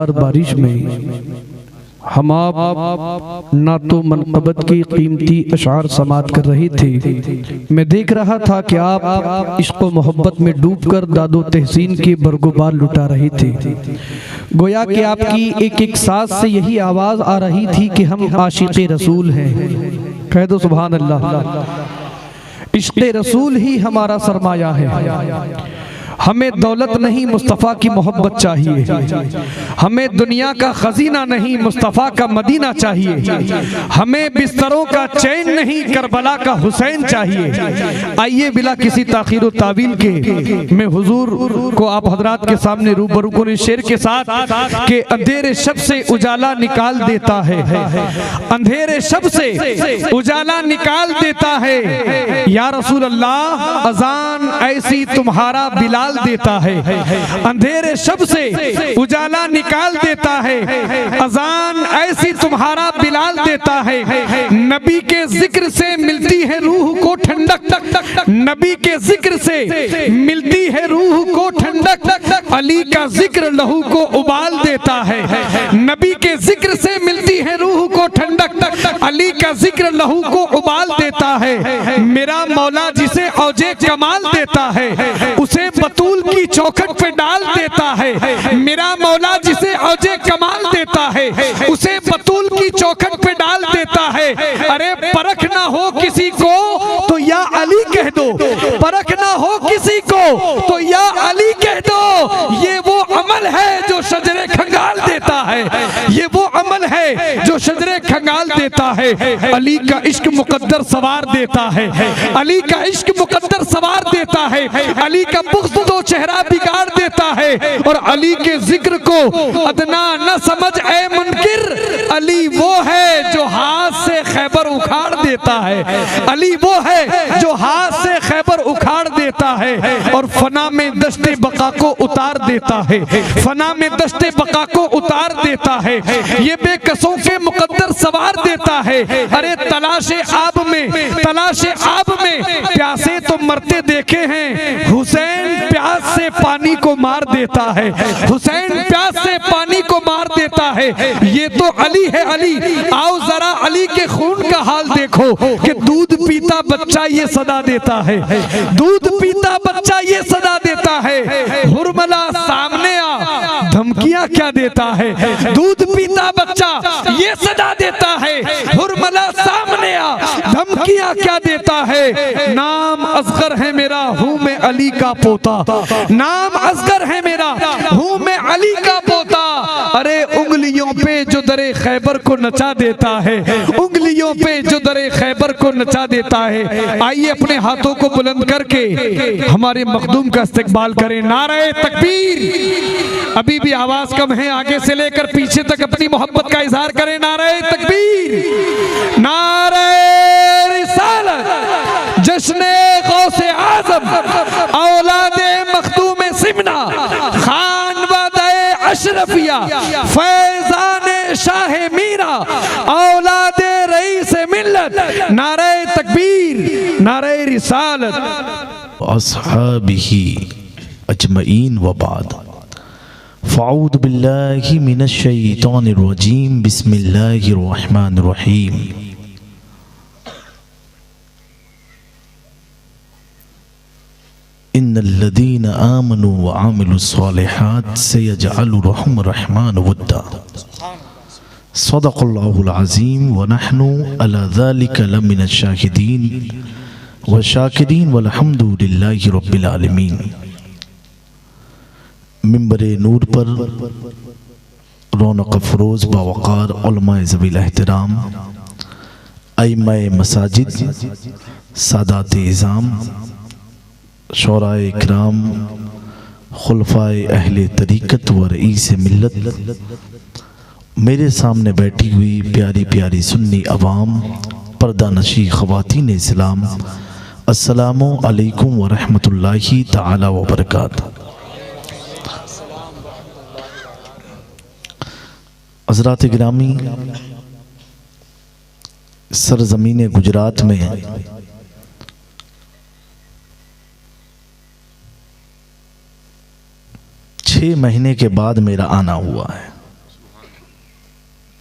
हर बारिश में हम आप ना तो मनक़बत की कीमती अशार समात कर रहे थे। मैं देख रहा था कि आप इश्क़ व मोहब्बत में डूबकर दादो तहसीन के बरगुबार लुटा रहे थे। गोया कि आपकी एक एक सांस से यही आवाज़ आ रही थी कि हम आशिक़े रसूल हैं। कह दो सुभान अल्लाह। इश्क़े रसूल ही हमारा सरमाया है। हमें दौलत नहीं मुस्तफ़ा की मोहब्बत चाहिए। हमें दुनिया का खजीना नहीं मुस्तफ़ा का मदीना चाहिए। हमें बिस्तरों का चैन नहीं करबला का हुसैन चाहिए। आइए बिला किसी ताखीर व तावील के मैं हुजूर को आप हजरात के सामने रूबरू को शेर के साथ के अंधेरे शब से उजाला निकाल देता है। अंधेरे शब से उजाला निकाल देता है। या रसूल अल्लाह अजान ऐसी तुम्हारा बिलाल देता है। अंधेरे शब से उजाला निकाल देता है। अजान ऐसी तुम्हारा बिलाल देता है। नबी के जिक्र से मिलती है रूह को ठंडक। नबी के जिक्र से मिलती है रूह को ठंडक। अली का जिक्र लहू को उबाल देता है। नबी के जिक्र से मिलती है रूह को ठंडक। अली का जिक्र लहू को उबाल देता है। मेरा मौला जिसे औजे कमाल देता है उसे बतूल की चौखट पे डाल देता है। मेरा मौला जिसे औजे कमाल देता है उसे बतूल की चौखट पे डाल देता है। अरे परख ना हो किसी को तो या अली कह दो। परख ना हो किसी को तो या अली कह दो। ये वो अमल है जो शजरे खंगाल देता है। ये वो अमल है जो शजरे खंगाल देता है। अली का इश्क मुकद्दर सवार देता है। अली का इश्क मुकद्दर सवार देता है। अली का बुग़्ज़ तो चेहरा बिगाड़ देता है। और अली के जिक्र को अदना न समझ ऐ मुनकिर। अली वो है जो हाथ से खैबर उखाड़ देता है। अली वो है जो हाथ से खैबर उखाड़ देता है और फना में दश्ते बका को उतार देता है। फना में दश्ते बका को उतार देता है। ये बेकसों के मुकद्दर सवार देता है। अरे तलाशे आब में प्यासे तो मरते देखे हैं। हुसैन प्यास से पानी को मार देता है। हुसैन प्यास से पानी को मार देता है। ये तो अली है अली। आओ जरा अली के खून का हाल देखो कि दूध पीता बच्चा ये सदा देता है। दूध पीता बच्चा ये सदा देता है। हुरमला सामने आ धमकियां क्या देता है। दूध पीता बच्चा ये सदा देता है। हुरमला सामने आ धमकियां क्या देता है। नाम असगर है मेरा हूँ मैं अली का पोता। नाम असगर है मेरा हूँ मैं अली का पोता। अरे उंगलियों पे जो दरे खैबर को नचा देता है। उंगलियों पे जो दरे खैबर को नचा देता है। आइए अपने हाथों को बुलंद करके हमारे मखदूम का इस्तकबाल करें। नारे तकबीर। अभी भी आवाज कम है। आगे से लेकर पीछे तक अपनी मोहब्बत का इजहार करें। नारे तकबीर। नारे रिसालत। जश्ने गौसे आज़म औलादे मखदूम सिमना खान वादे अशरफिया फैजाने शाह मीरा औलादे रईस मिल्लत। नारे तकबीर नारे रिसालत। अस्हाबिही अजमईन व बाद। फ़अऊज़ु बिल्लाहि मिनश शैतानिर रजीम। बिस्मिल्लाहिर रहमानिर रहीम। इन्नल्लज़ीना आमनू व आमिलुस्सालिहात सयजअलु लहुम रहमान वद्दा। सदक़ल्लाहुल अज़ीम व नहनु अला ज़ालिका लमिनश शाहिदीन व शाकिरीन वल्हम्दुलिल्लाहि रब्बिल आलमीन। मिंबरे नूर पर रौनक अफरोज़ बावक़ार उलमाए ज़वील एहतराम अइम्माए मसाजिद सादाते इज़ाम शौराए इकराम खुलफाए अहले तरीक़त व रईस मिल्लत मेरे सामने बैठी हुई प्यारी प्यारी सुन्नी अवाम पर्दा नशी ख़वातीन इस्लाम अस्सलामु अलैकुम व रहमतुल्लाहि ताला व बरकातहू। हज़रात गिरामी, सरज़मीन गुजरात में 6 महीने के बाद मेरा आना हुआ है।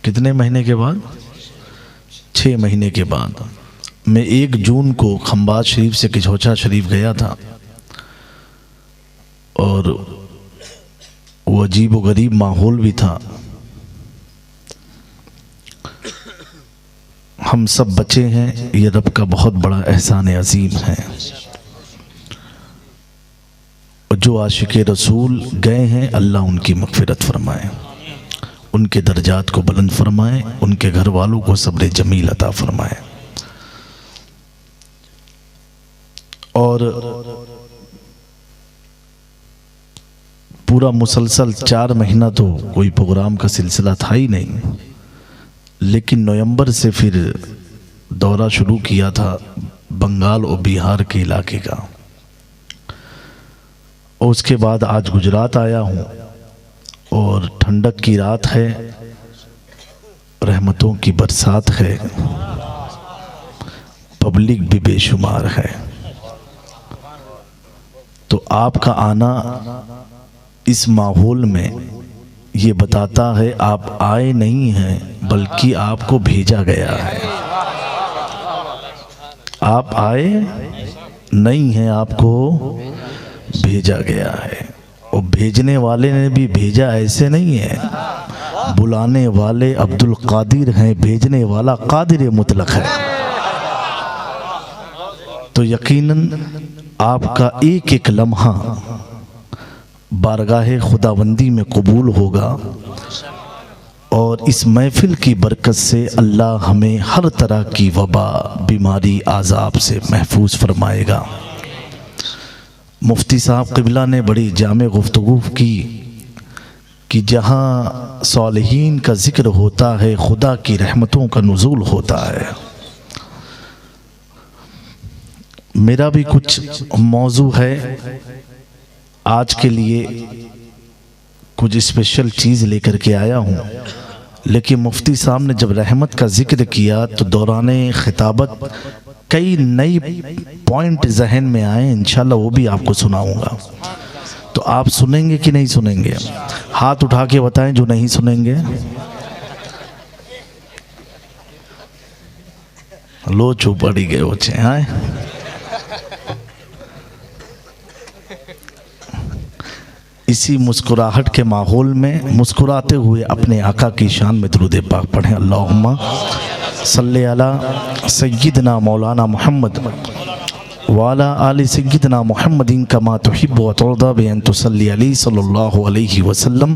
कितने महीने के बाद? 6 महीने के बाद। मैं 1 जून को खंबात शरीफ से किचौचा शरीफ गया था और वो अजीब व गरीब माहौल भी था। हम सब बचे हैं, ये रब का बहुत बड़ा एहसान अजीम है। और जो आशिक़े रसूल गए हैं, अल्लाह उनकी मग़फ़िरत फरमाए, उनके दर्जात को बुलंद फरमाए, उनके घर वालों को सब्र जमील अता फरमाए। और पूरा मुसलसल 4 महीना तो कोई प्रोग्राम का सिलसिला था ही नहीं, लेकिन नवंबर से फिर दौरा शुरू किया था बंगाल और बिहार के इलाके का। और उसके बाद आज गुजरात आया हूँ और ठंडक की रात है, रहमतों की बरसात है, पब्लिक भी बेशुमार है। तो आपका आना इस माहौल में ये बताता है आप आए नहीं हैं, बल्कि आपको भेजा गया है। आप आए नहीं हैं, आपको भेजा गया है। और भेजने वाले ने भी भेजा ऐसे नहीं है, बुलाने वाले अब्दुल कादिर हैं, भेजने वाला कादिर मुतलक है। तो यकीनन आपका एक एक लम्हा बारगाह खुदाबंदी में कबूल होगा और इस महफिल की बरकत से अल्लाह हमें हर तरह की वबा, बीमारी, आज़ाब से महफूज फरमाएगा। मुफ्ती साहब क़िबला ने बड़ी जामे गुफ्तगू की कि जहाँ सालिहीन का जिक्र होता है, खुदा की रहमतों का नुज़ूल होता है। मेरा भी कुछ मौजू है, आज के लिए कुछ स्पेशल चीज़ लेकर के आया हूँ। लेकिन मुफ्ती साहब ने जब रहमत का जिक्र किया तो दौराने खिताबत कई नई पॉइंट जहन में आए, इंशाल्लाह वो भी आपको सुनाऊंगा। तो आप सुनेंगे कि नहीं सुनेंगे? हाथ उठा के बताएं जो नहीं सुनेंगे। लो चुप पड़ी गए बच्चे हैं। इसी मुस्कुराहट के माहौल में मुस्कुराते हुए अपने आका की शान में दुरूद पाक पढ़ें। अल्लाहुम्मा सल्ली अला सय्यिदना मौलाना मोहम्मद वाला आली सय्यिदना मोहम्मदिन कमा तुहिब्बु व तुरदा बिअन तुसल्ली अलैहि सल्लल्लाहु अलैहि वसल्लम।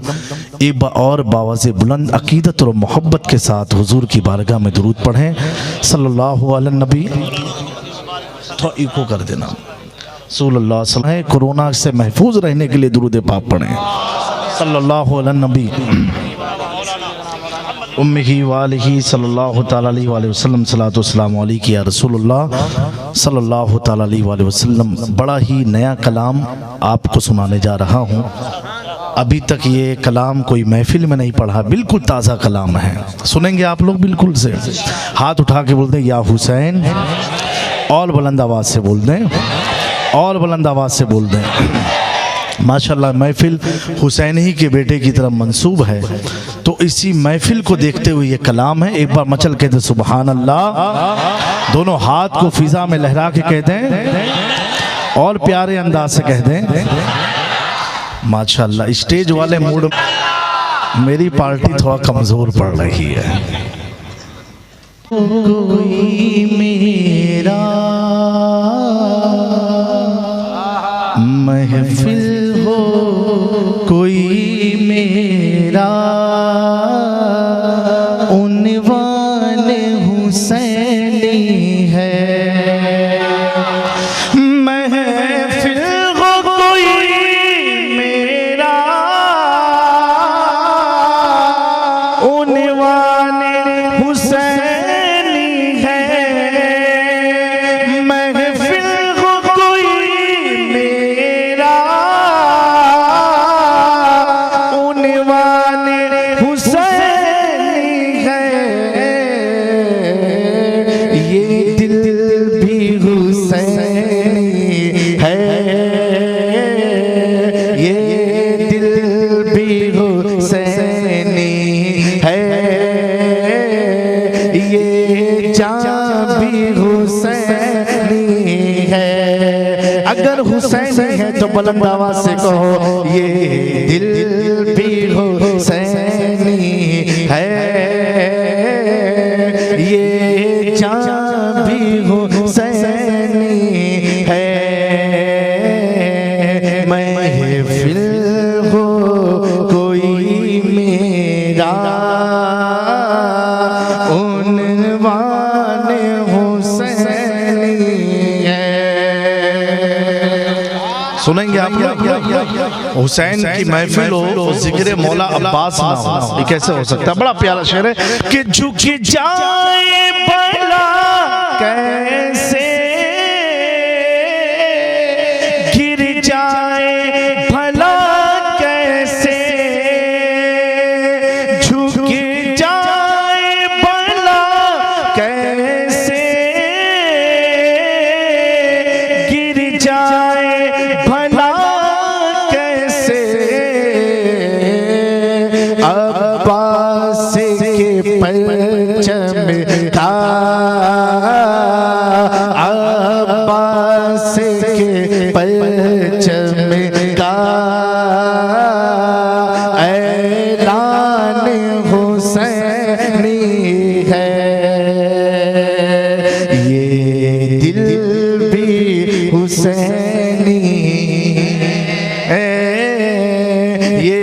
एक बार और बावाज़े बुलंद अकीदत और मोहब्बत के साथ हुजूर की बारगाह में दुरूद पढ़ें। सल्लल्लाहु अलैहि नबी। थोड़ा इको कर देना। सल्लल्लाहु अलैहि वसल्लम। कोरोना से महफूज रहने के लिए दुरूद पाक पढ़ें। सल्लल्लाहु अलैहि नबी उम्मिही वालिही सल्लल्लाहु तआला अलैहि वसल्लम। सलातो सलाम अलैका या रसूलुल्लाह सल्लल्लाहु तआला अलैहि वसल्लम। बड़ा ही नया कलाम आपको सुनाने जा रहा हूँ। अभी तक ये कलाम कोई महफिल में नहीं पढ़ा, बिल्कुल ताज़ा कलाम है। सुनेंगे आप लोग बिल्कुल से। हाथ उठा के बोल दें या हुसैन, और बुलंद आवाज़ से बोल दें, और बुलंद आवाज़ से बोल दें। माशाल्लाह महफिल हुसैन ही के बेटे की तरफ मंसूब है, तो इसी महफिल को देखते हुए ये कलाम है। एक बार मचल कहते सुबहान अल्लाह, दोनों हाथ को फिजा में लहरा के कह दें और प्यारे अंदाज से कह दें। माशाल्लाह स्टेज वाले मूड, मेरी पार्टी थोड़ा कमज़ोर पड़ रही है। कोई मेरा महफिल हो, कोई मेरा उन्वान हुसैनी है। महफिल हो कोई मेरा उन्वान हुसैनी है। महफिल हो कोई मेरा उन्वान हुसैनी है तो बुलंद आवाज से कहो, ये दिल भी हुसैनी है, ये जान भी हुसैनी है, महफिल हो कोई मेरा उन्वान हुसैनी है। सुनेंगे आप हुसैन की महफिल हो तो जिक्र मौला अब्बास ना हो, ये कैसे हो सकता है? बड़ा प्यारा शेर है कि झुक जाए भला कैसे, गिर जाए भला कैसे, झुक जाए भला कैसे, गिर जाए भला कैसे, अब्बास के परचम का, अब्बास के परचम का ऐलान हुसैनी है, ये दिल भी हुसैनी है, ये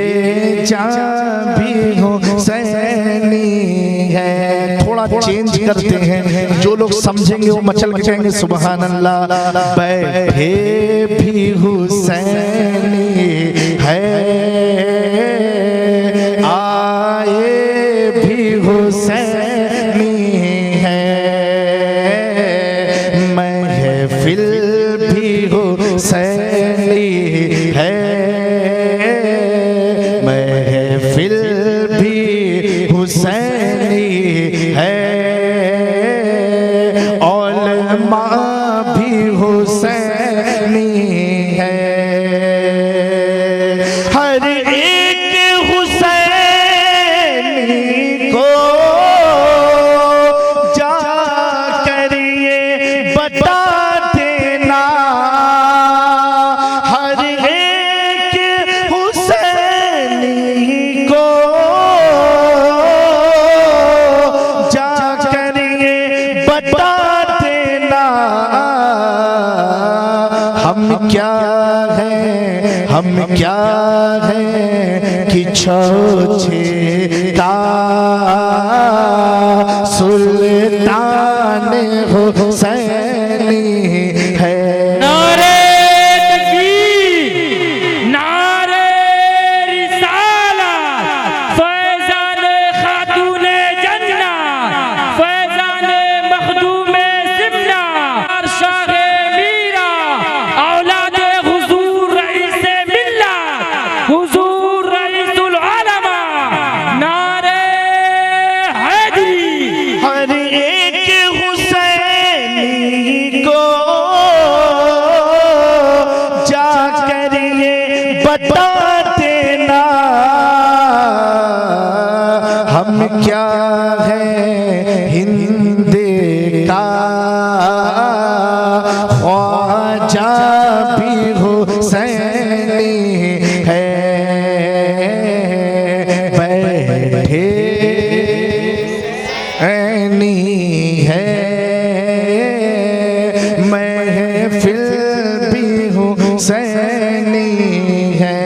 जान भी हुसैनी है। थोड़ा चेंज करते हैं, जो लोग समझेंगे वो मचल के कहेंगे सुभान अल्लाह। बैठे भी हुसैनी है, आए भी हुसैनी है, महफिल भी हुसैनी है, महफिल भी हुसैनी है, उलमा भी हुसैनी है, हर एक हुसैनी को जा कर ये बता देना, हर एक हुसैनी को जा कर ये बता देना, हम क्या हैं, हम क्या हैं कि छोछेता सुल्तान हुसैनी है। नारे तकबीर, नारे रिसालत, फैज़ान खातूने जन्नत, फैज़ान मखदूमे सिमना, शाहे मीरा, औलादे हुजूर रईसे मिल्लत, हुजूर रईसुल उलमा, नारे हैदरी। हर एक हुसैनी को जाकर ये बता देना, हम क्या हैं हिंद का ख्वाजा भी हुसैनी है, बैठे ऐनी है, महफिल भी हुसैनी है,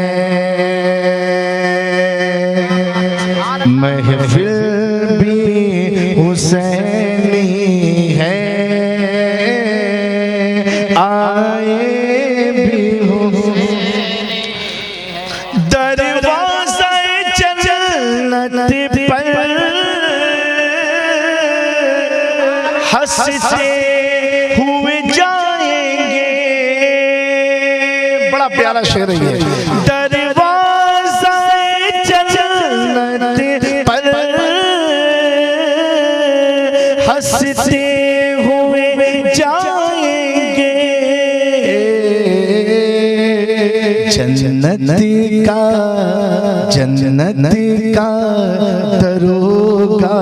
महफिल भी हुसैनी है, आए भी दरवाज़े जन्नत पर हंसते हुए जाएंगे। बड़ा प्यारा शेर है ये। दरवाज़े जन्नत पर हंसते हुए जाएंगे, जन्नत का दरोगा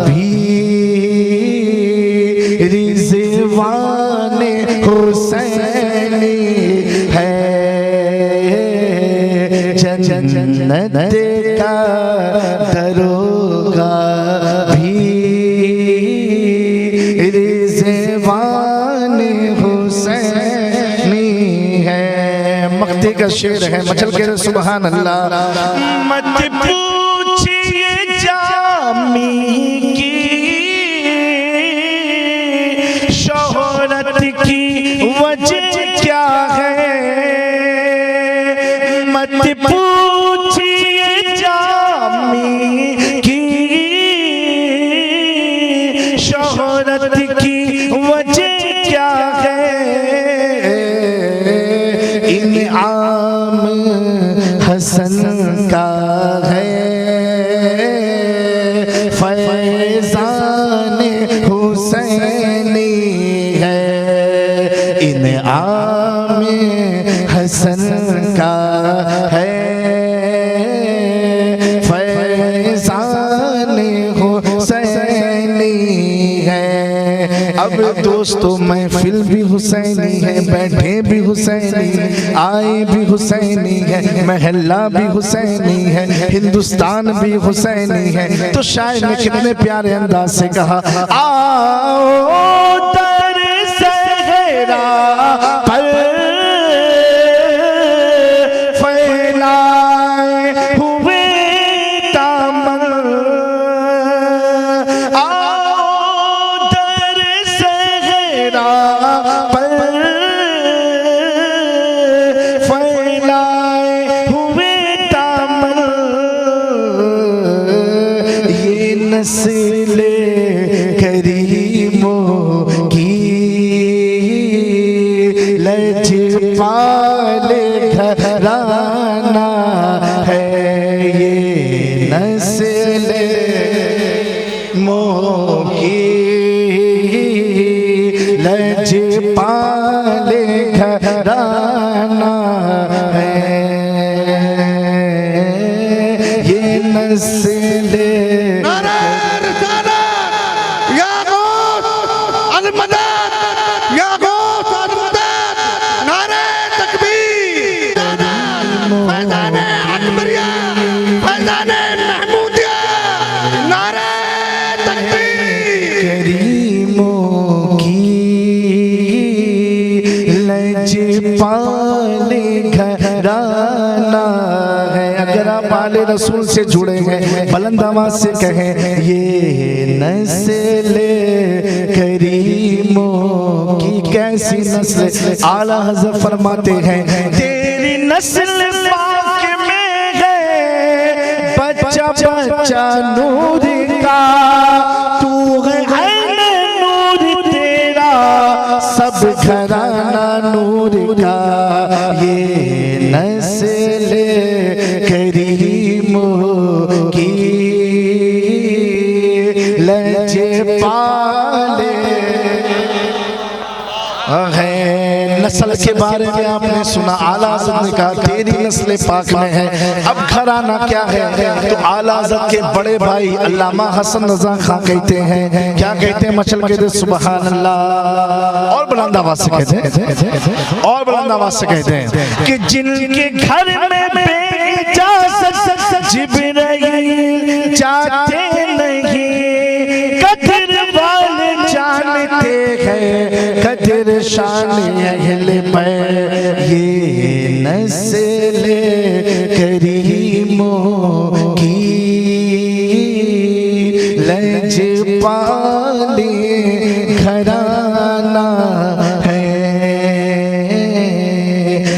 भी रिज़वान हुसैनी दरोगा भी रिज़वान हुसैनी है। मक्ती का शेर है, मचल के सुभान अल्लाह। मत पूछिए जामी की शोहरत की वजह क्या है, मत पूछिए जामी की शोहरत की वजह क्या है। इनाम हसन का है, फैज़ान हुसैनी है। इनाम हसन का है, फैज़ान हुसैनी है। अब दोस्तों महफिल भी हुसैनी है, बैठे भी हुसैनी, आए भी हुसैनी है, महल्ला भी हुसैनी है, हिंदुस्तान भी हुसैनी है। तो शायर ने कितने प्यारे अंदाज से कहा, आओ दर सहरा पर फैलाए हुए दामन, आओ दर सहरा पर फैलाए हुए दामन। ये नस्ले करीमों की लजपाल घराना है। ये नस्ले मोह की लजपाल घराना है। ये नस्ले करीमों की लजपाल घराना है। अगर आप आले रसूल से जुड़े हैं, बुलंद आवाज से कहें, ये नस्ले करीमों की कैसी नस्ल। आला हज़रत फरमाते हैं, तेरी नस्ल पाक में है बच्चा बच्चा नूर का, तू है नूर तेरा सब घराना नूर का। ये नस्ल करीमों की लजपाल है। नस्ल के बारे में आपने सुना, आला हज़रत ने कहा तेरी नस्ल पाक में है। अब घराना क्या है, तो आला हज़रत के बड़े भाई अल्लामा हसन रज़ा खां कहते हैं, क्या कहते हैं, मचल के दे सुभान अल्लाह। और बुलंद आवाज से कहते हैं, और बुलंद आवाज से कहते हैं कि जिनके घर में बेइजाज़त जिब्राइल जाते नहीं, कदर वाले जानते हैं कदर शान अहले बैत। ये नस्ल करीमों की लजपाल घराना है।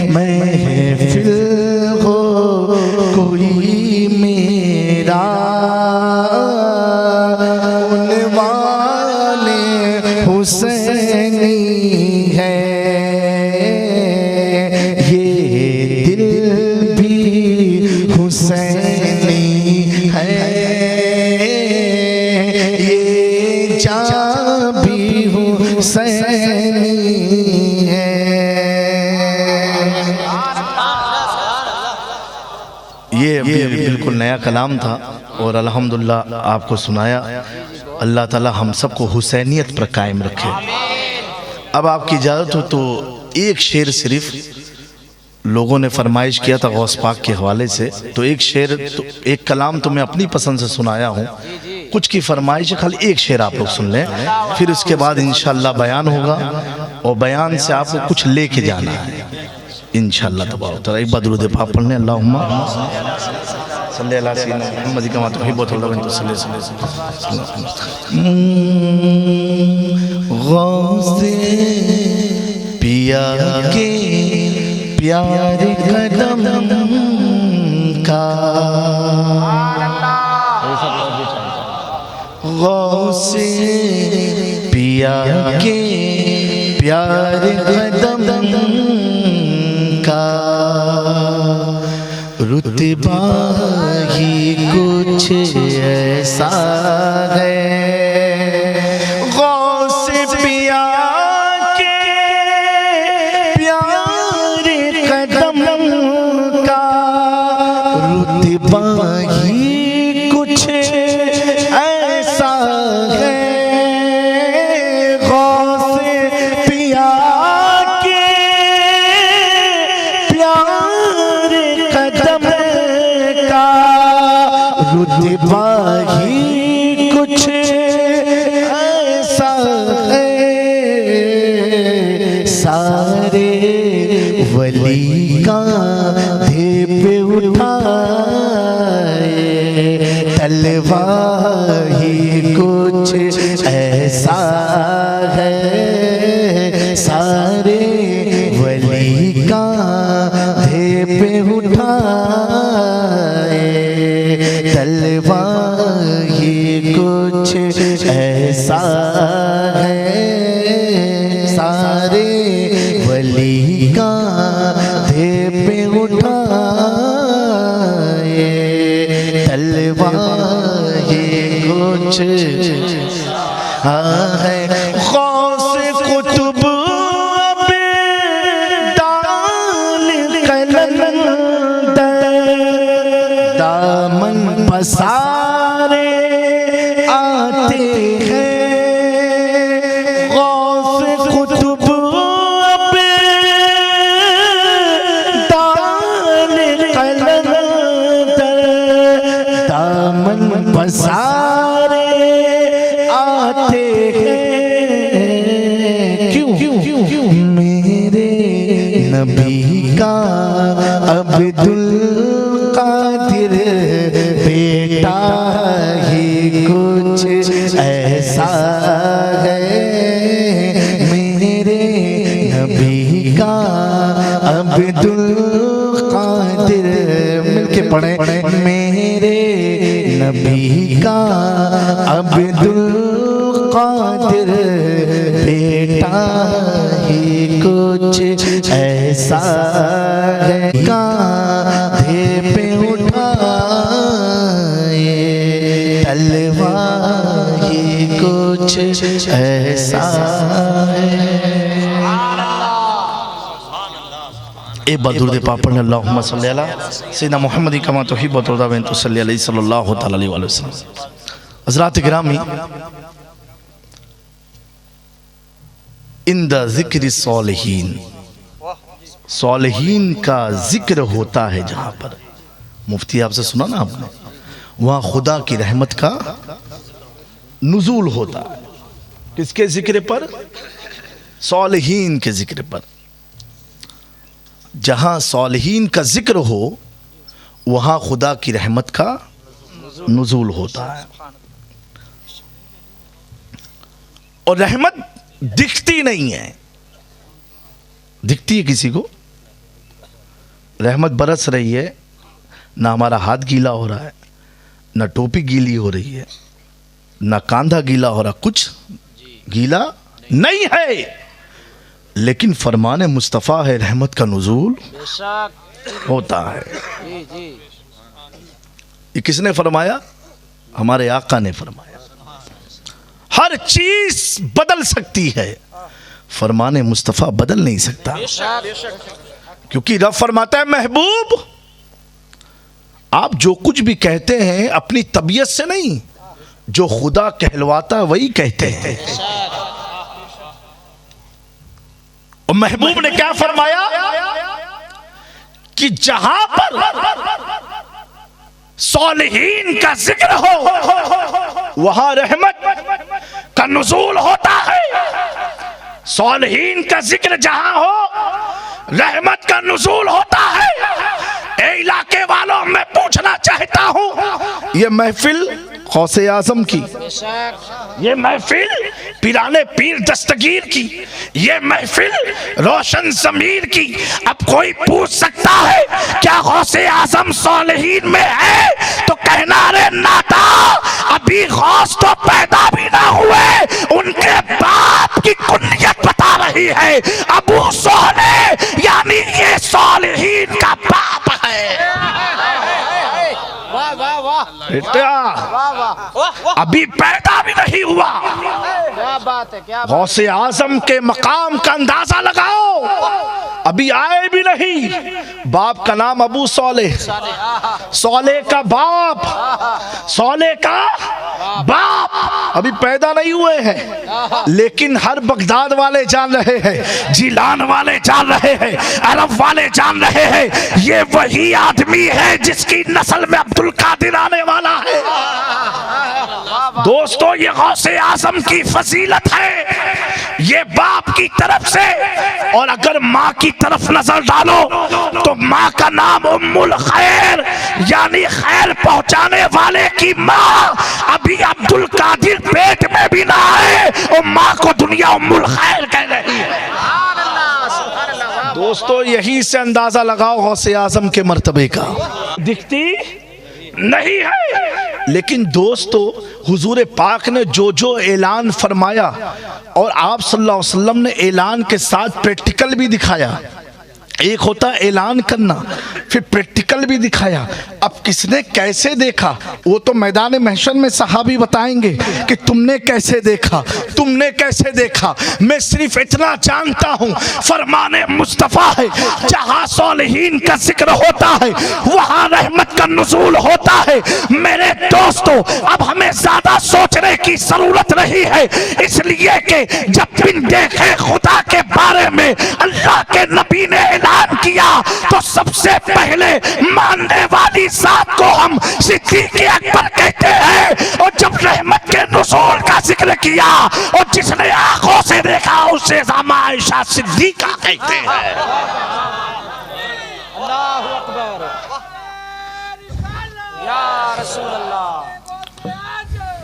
महफिल हो कोई मेरा उनवाने हुसैनी है। ये दिल भी हुसैनी है, ये जान भी हुसैनी है। ये बिल्कुल नया कलाम था और अल्हम्दुलिल्लाह आपको सुनाया। अल्लाह ताला हम सबको हुसैनियत पर कायम रखे। अब आपकी इजाज़त हो तो एक शेर सिर्फ लोगों ने फरमाइश किया था गौस पाक के हवाले से, तो एक शेर तो एक कलाम तो मैं अपनी पसंद से सुनाया हूँ, कुछ की फरमाइश है, खाली एक शेर आप लोग सुन लें, फिर उसके बाद इंशाअल्लाह बयान होगा और बयान से आपको कुछ लेके जाना है इंशाअल्लाह तबारक व तआला। एक बार दुरूद पाक पढ़ लें, अल्लाहुम्मा सल्ली अला सय्यिदना मुहम्मद कमा तुहिब्बु व तुहिब्बु। गौसे पिया के प्यारे कदम का, गौसे पिया के प्यारे कदम का, रुतबा ही कुछ ऐसा है, गौसे पिया के प्यारे कदम का, रुतबा ही कुछ ऐसा है, गौसे पिया के प्यारे कदम का, रुतबा ही कुछ ऐसा है, सारे वली का पे उठाए तलवा ही कुछ ऐसा है, सारे वली का पे उठाए तलवा ही कुछ ऐसा है, सारे वली का पे उठाए तलवा ही कुछ है, गौसे कुतुब अब डाल कलंदर दामन पसारे आते हैं, गौसे कुतुब अब डाल कलंदर दामन पसारे आते हैं, क्यों मेरे नबी का अब्दुल कादिर बेटा ही कुछ ऐसा है, मेरे नबी का अब्दुल कादिर, मिलके पढ़े, मेरे नबी का अब्दुल कादिर बेटा ही कुछ ऐसा है, कांधे पे उठाए तलवा ही कुछ ऐसा है। ए बदरुद पापड़ ने अल्लाहुम्मा सल्ली अला सय्यिदना मुहम्मद कमा तुहिब्बु व तुहिब्बु सल्लल्लाहु तआला अलैहि वसल्लम। हज़रात गिरामी, इंदा ज़िक्र सालिहीन, सालिहीन का जिक्र होता है जहाँ पर, मुफ्ती आपसे सुना ना आपने, वहाँ खुदा की रहमत का नुज़ूल होता है। किसके जिक्र पर? सालिहीन के जिक्र पर। जहाँ सालिहीन का जिक्र हो वहाँ खुदा की रहमत का नुज़ूल होता है। और रहमत दिखती नहीं है, दिखती है किसी को? रहमत बरस रही है, ना हमारा हाथ गीला हो रहा है, ना टोपी गीली हो रही है, ना कांधा गीला हो रहा, कुछ गीला नहीं है, लेकिन फरमाने मुस्तफ़ा है रहमत का नुज़ूल होता है। ये किसने फरमाया? हमारे आका ने फरमाया। हर चीज बदल सकती है, फरमाने मुस्तफ़ा बदल नहीं सकता, क्योंकि रब फरमाता है महबूब आप जो कुछ भी कहते हैं अपनी तबीयत से नहीं, जो खुदा कहलवाता है वही कहते हैं। और महबूब ने क्या फरमाया कि जहां पर सालिहीन का जिक्र हो वहां रहमत का नुज़ूल होता है। सालिहीन का जिक्र जहां हो रहमत का नुज़ूल होता है। ए इलाके वालों, मैं पूछना चाहता हूं, ये महफिल गौसे आज़म की, ये महफिल पिराने पीर दस्तगीर की, ये महफिल रोशन ज़मीर की। अब कोई पूछ सकता है क्या गौसे आज़म सालिहीन में है? तो कहना रे नाता, अभी गौस तो पैदा भी ना हुए, उनके बाप की कुनियत बता रही है। अबू सोहले यानी ये सालिहीन का बाप है। बेटा अभी पैदा भी नहीं हुआ, क्या बात है, क्या गौसे आज़म के मकाम का अंदाजा लगाओ, अभी आए भी नहीं। बाप का नाम अबू सोले, सोले का बाप, सोले का बाप अभी पैदा नहीं हुए हैं, लेकिन हर बगदाद वाले जान रहे हैं, जिलान वाले जान रहे हैं, अरब वाले जान रहे हैं, ये वही आदमी है जिसकी नस्ल में अब्दुल कादिर आने वाला है। दोस्तों, ये गौसे आज़म की फजीलत है, ये बाप की तरफ से। और अगर माँ की तरफ नजर डालो तो माँ का नाम उम्मुल खैर यानी खैर पहुंचाने वाले की माँ। अभी अब्दुल कादिर पेट में भी ना आए और माँ को दुनिया उम्मुल खैर कह रही है। दोस्तों, यही से अंदाजा लगाओ गौसे आज़म के मर्तबे का। दिखती नहीं है, लेकिन दोस्तों हुजूर पाक ने जो जो ऐलान फरमाया और आप सल्लल्लाहु अलैहि वसल्लम ने ऐलान के साथ प्रैक्टिकल भी दिखाया। एक होता है ऐलान करना, फिर प्रैक्टिकल भी दिखाया। अब किसने कैसे देखा वो तो मैदान महशर में सहाबी बताएंगे कि तुमने कैसे देखा, तुमने कैसे देखा। मैं सिर्फ इतना जानता हूँ, फरमाने मुस्तफ़ा है, जहाँ सालिहीन का जिक्र होता है वहाँ रहमत का नुज़ूल होता है। मेरे दोस्तों, अब हमें ज्यादा सोचने की जरूरत नहीं है, इसलिए कि जब बिन देखे खुदा के बारे में अल्लाह के नबी ने ऐलान किया तो सबसे पहले मानने वाली जात को हम सिद्दीक़ अकबर कहते हैं। और जब रहमत के नुज़ूल का जिक्र किया और जिसने आंखों से देखा उसे आयशा सिद्दीक़ा कहते हैं। अल्लाहु अकबर, या रसूल अल्लाह,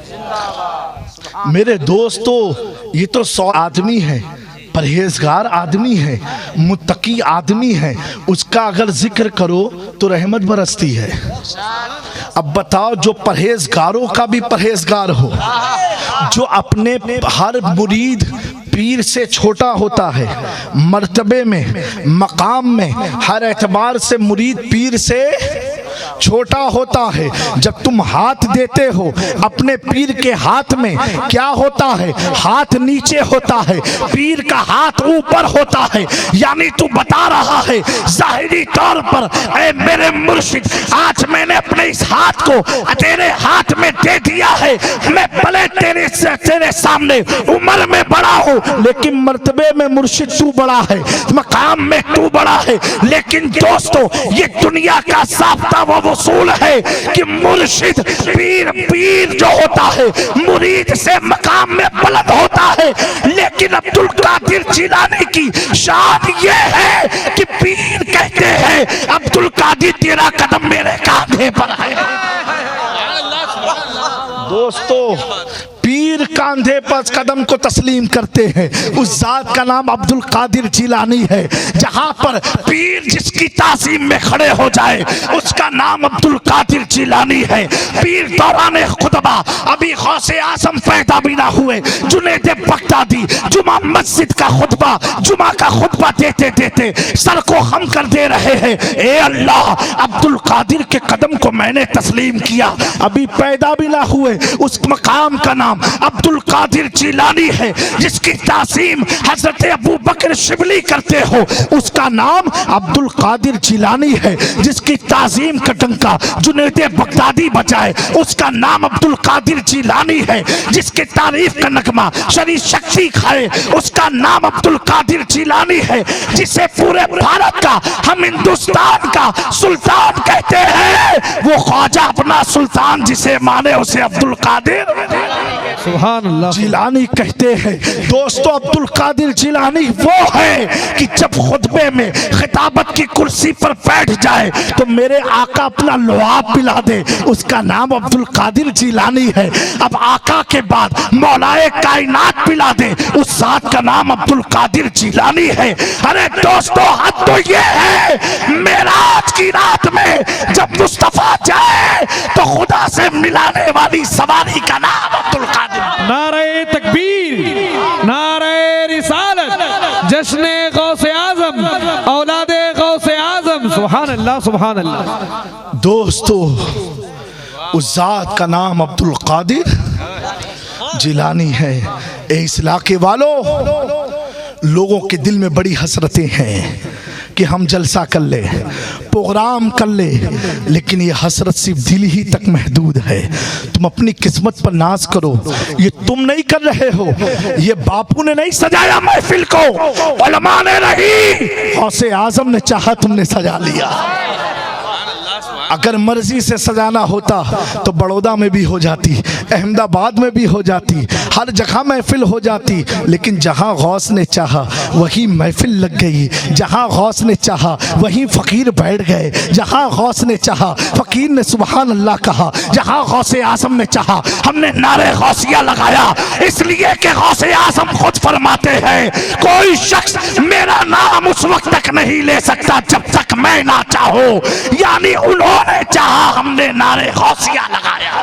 जिंदाबाद। मेरे दोस्तों, ये तो 100 आदमी है, परहेजगार आदमी है, मुत्तकी आदमी है, उसका अगर जिक्र करो तो रहमत बरसती है। अब बताओ, जो परहेजगारों का भी परहेजगार हो, जो अपने हर मुरीद पीर से छोटा होता है, मर्तबे में, मकाम में, हर एतबार से मुरीद पीर से छोटा होता है। जब तुम हाथ देते हो अपने पीर के हाथ में, क्या होता है? हाथ नीचे होता है, पीर का हाथ ऊपर होता है। यानी तू बता रहा है ज़ाहिरी तौर पर, ऐ मेरे मुर्शिद, आज मैंने अपने इस हाथ को तेरे हाथ में दे दिया है। मैं भले तेरे सामने उम्र में बड़ा हूँ, लेकिन मर्तबे में मुर्शिद तू बड़ा है, मकाम में तू बड़ा है। लेकिन दोस्तों, ये दुनिया का साफ्ता वो वसूल है कि मुर्शिद पीर जो होता है मुरीद से मकाम में बुलंद होता है। लेकिन अब्दुल कादिर जिलानी की शान ये है कि पीर कहते हैं अब्दुल कादिर तेरा कदम मेरे कांधे पर है। दोस्तों, पीर कांधे पर कदम को तस्लीम करते हैं। उस जात का नाम अब्दुल कादिर जिलानी है। जहां पर पीर जिसकी ताज़ीम में खड़े हो जाए उसका नाम अब्दुल कादिर जिलानी है। पीर दौरान खुतबा, अभी गौसे आज़म पैदा भी ना हुए, जुनैद बगदादी जुमा मस्जिद का खुतबा, जुमा का खुतबा देते देते सर को खम कर दे रहे हैं। ए अल्लाह, अब्दुल कादिर के कदम को मैंने तस्लीम किया, अभी पैदा भी ना हुए, उस मकाम का नाम नाम अब्दुल कादिर जिलानी है, जिसकी ताज़ीम हजरत अबू बकर शिबली करते हो उसका नाम अब्दुल कादिर जिलानी है, जिसकी ताज़ीम का डंका जुनैद बगदादी बजाए उसका नाम अब्दुल कादिर जिलानी है, जिसके तारीफ का नगमा शरी शक्ति खाए उसका नाम अब्दुल कादिर जिलानी है, जिसे पूरे भारत का हम हिंदुस्तान का सुल्तान कहते हैं, वो ख्वाजा अपना सुल्तान जिसे माने उसे अब्दुल कादिर सुभान अल्लाह जिलानी कहते हैं। दोस्तों अब्दुल कादिर जिलानी वो है कि जब खुतबे में खिताबत की कुर्सी पर बैठ जाए तो मेरे आका अपना लुआब पिला दे, उसका नाम अब्दुल कादिर जिलानी है। अब आका के बाद मौलाए कायनात पिला दे, उस जात का नाम अब्दुल कादिर जिलानी है। अरे दोस्तों हद तो ये है मेराज की रात में जब मुस्तफा जाए तो खुदा से मिलाने वाली सवारी का नाम अब्दुल कादिर। नारे तकबीर, नारे रिसालत, जश्ने गौसे आजम, औलादे गौसे आजम, सुभान अल्लाह सुभान अल्लाह। दोस्तों उस जात का नाम अब्दुल कादिर जिलानी है। इस इलाके वालों, लोगों के दिल में बड़ी हसरतें हैं कि हम जलसा कर ले, प्रोग्राम कर ले, लेकिन ये हसरत सिर्फ दिल ही तक महदूद है। तुम अपनी किस्मत पर नाज करो, ये तुम नहीं कर रहे हो, ये बापू ने नहीं सजाया महफिल को, उलमा ने नहीं, गौसे आजम ने चाहा तुमने सजा लिया। अगर मर्जी से सजाना होता तो बड़ौदा में भी हो जाती, अहमदाबाद में भी हो जाती, हर जगह महफिल हो जाती, लेकिन जहाँ गौस ने चाहा वही महफिल लग गई, जहाँ गौस ने चाहा वहीं फ़कीर बैठ गए, जहाँ गौस ने चाहा फ़कीर ने सुबहान अल्लाह कहा, जहाँ गौसे आज़म ने चाहा हमने नारे गौसिया लगाया। इसलिए कि गौसे आज़म खुद फरमाते हैं कोई शख्स मेरा नाम उस वक्त तक नहीं ले सकता जब तक मैं ना चाहूं, यानी उन्होंने चाहा हमने नारे गौसिया लगाया।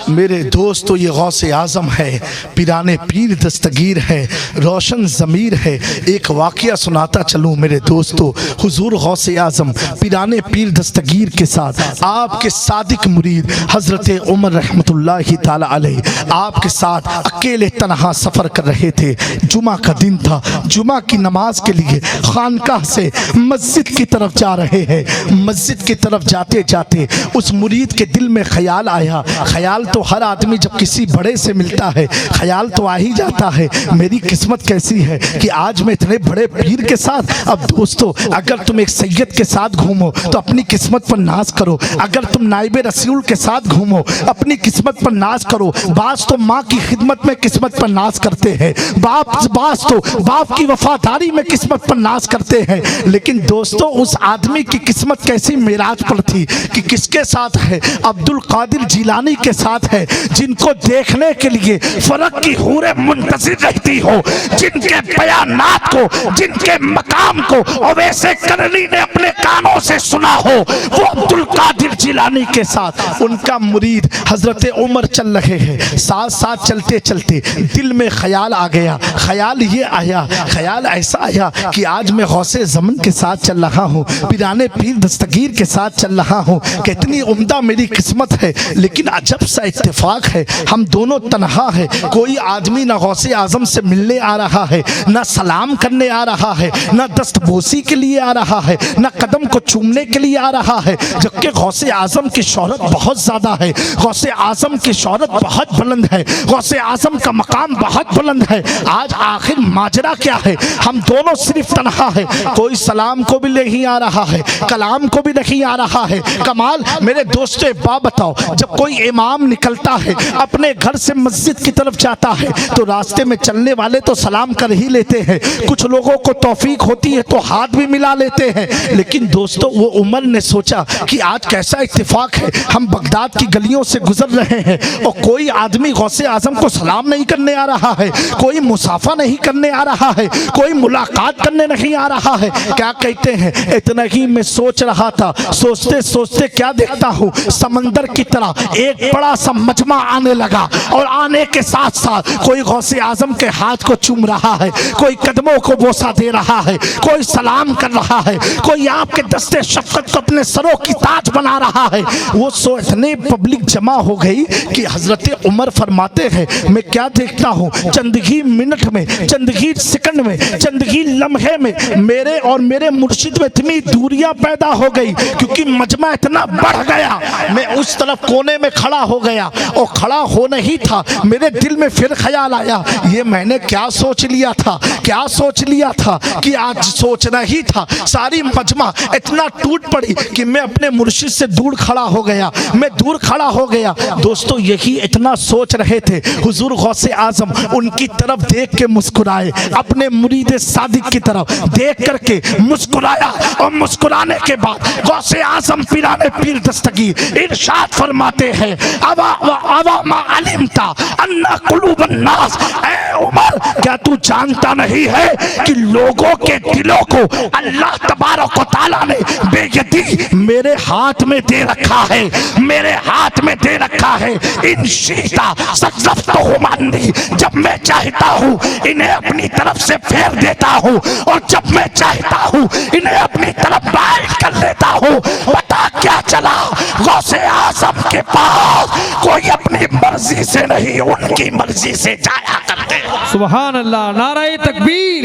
मेरे दोस्तों ये गौसे आज़म है, पिराने पीर दस्तगीर है, रोशन ज़मीर है। एक वाक़या सुनाता चलूँ मेरे दोस्तों, हुजूर गौसे आज़म पिराने पीर दस्तगीर के साथ आपके सादिक मुरीद हज़रत उमर रहमतुल्लाहि ताला अलैह आपके साथ अकेले तनहा सफ़र कर रहे थे। जुमा का दिन था, जुमा की नमाज के लिए खानकाह से मस्जिद की तरफ जा रहे हैं। मस्जिद की तरफ जाते जाते उस मुरीद के दिल में ख्याल आया। ख्याल तो हर आदमी जब किसी बड़े से मिलता है ख्याल तो आ ही जाता है, मेरी किस्मत कैसी है कि आज मैं इतने बड़े पीर के साथ। अब दोस्तों अगर तुम एक सैयद के साथ घूमो तो अपनी किस्मत पर नाज करो, अगर तुम नाइबे रसूल के साथ घूमो अपनी किस्मत पर नाज करो। बास तो माँ की खिदमत में किस्मत पर नाज करते हैं, बास तो बाप की वफादारी में किस्मत पर नाज करते हैं, लेकिन दोस्तों उस आदमी की किस्मत कैसी मेराज पर थी कि किसके साथ है, अब्दुल कादिर जिलानी के साथ है, जिनको देखने के लिए फरक की हूरें मुंतज़िर रहती हो, जिनके बयानात को, जिनके मकाम को अवैसे करनी ने अपने कानों से सुना हो, वो अब्दुल कादिर जिलानी के साथ उनका मुरीद हजरत उमर चल रहे हैं। साथ साथ चलते चलते दिल में ख्याल आ गया। ख्याल ये आया, ख्याल ऐसा आया कि आज मैं गौसे ज़मन के साथ चल रहा हूँ, पिराने पीर दस्तगीर के साथ चल रहा हूँ, कितनी उम्दा मेरी किस्मत है। लेकिन अजब सा इत्तेफाक है, हम दोनों तन्हा है, कोई आदमी ना गौसे आज़म से मिलने आ रहा है, ना सलाम करने आ रहा है, ना दस्तबोसी के लिए आ रहा है, ना कदम को चूमने के लिए आ रहा है, जबकि गौसे आज़म की शोहरत बहुत ज़्यादा है, गौसे आज़म की शोहरत बहुत बुलंद है, गौसे आज़म का मकाम बहुत बुलंद है। आज आखिर माजरा क्या है, हम दोनों सिर्फ तन्हा है, कोई सलाम को भी नहीं आ रहा है, कलाम को भी नहीं आ रहा है। कमाल मेरे दोस्तों, बात बताओ, जब कोई इमाम निकलता है अपने घर से मस्जिद की तरफ जाता है तो रास्ते में चलने वाले तो सलाम कर ही लेते हैं, कुछ लोगों को तौफीक होती है तो हाथ भी मिला लेते हैं। लेकिन दोस्तों वो उमर ने सोचा कि आज कैसा इत्तेफाक है, हम बगदाद की गलियों से गुजर रहे हैं और कोई आदमी गौसे आज़म को सलाम नहीं करने आ रहा है, कोई मुसाफा नहीं करने आ रहा है, कोई मुलाकात करने नहीं आ रहा है। क्या कहते हैं, इतना ही मैं सोच रहा था, सोचते सोचते क्या देखता हूँ, समंदर की तरह एक बड़ा सा मजमा आने लगा और आने के साथ साथ कोई गौसे आजम के हाथ को चूम रहा है, कोई कदमों को बोसा दे रहा है, कोई सलाम कर रहा है, कोई आपके दस्ते शफकत को अपने सरों की ताज बना रहा है। वो सो इतने पब्लिक जमा हो गई कि हजरत उमर फरमाते हैं मैं क्या देखता हूँ, चंद ही मिनट में, चंद ही सेकंड में, चंद ही लम्हे में मेरे और मेरे मुर्शिद में इतनी दूरियां पैदा हो गई क्योंकि मजमा इतना बढ़ गया। मैं उस तरफ कोने में खड़ा हो गया और खड़ा होना ही था, मेरे दिल में फिर ख्याल आया ये मैंने क्या सोच लिया था, क्या सोच लिया था कि आज सोचना ही था। सारी मजमा इतना टूट पड़ी कि मैं अपने मुर्शिद से दूर खड़ा हो गया, मैं दूर खड़ा हो गया। दोस्तों यही इतना सोच रहे थे, हुजूर गौसे आजम उनकी तरफ देख के मुस्कुराए, अपने मुरीद सादिक की तरफ देख करके मुस्कुराया और मुस्कुराने के बाद गौसे आजम पीराने पीर दस्तगीर इरशाद फरमाते हैं अवा मा अलिमता अन्ना कुलूबन नास, ऐ उमर क्या तू जानता नहीं है कि लोगों के दिलों को अल्लाह तबारक व तआला ने बेयदी मेरे हाथ में दे रखा है, मेरे हाथ में दे रखा है। इन शीता सज़फ़तहुमानी, जब मैं चाहता हूँ इन्हें अपनी तरफ से फेर देता हूँ और जब मैं चाहता हूँ इन्हें अपनी तरफ बाइट कर लेता हूँ। पता क्या चला, गौसे आज़म के पास कोई अपनी मर्जी से नहीं उनकी मर्जी से जाया करते। सुभान अल्लाह, नारे तकबीर,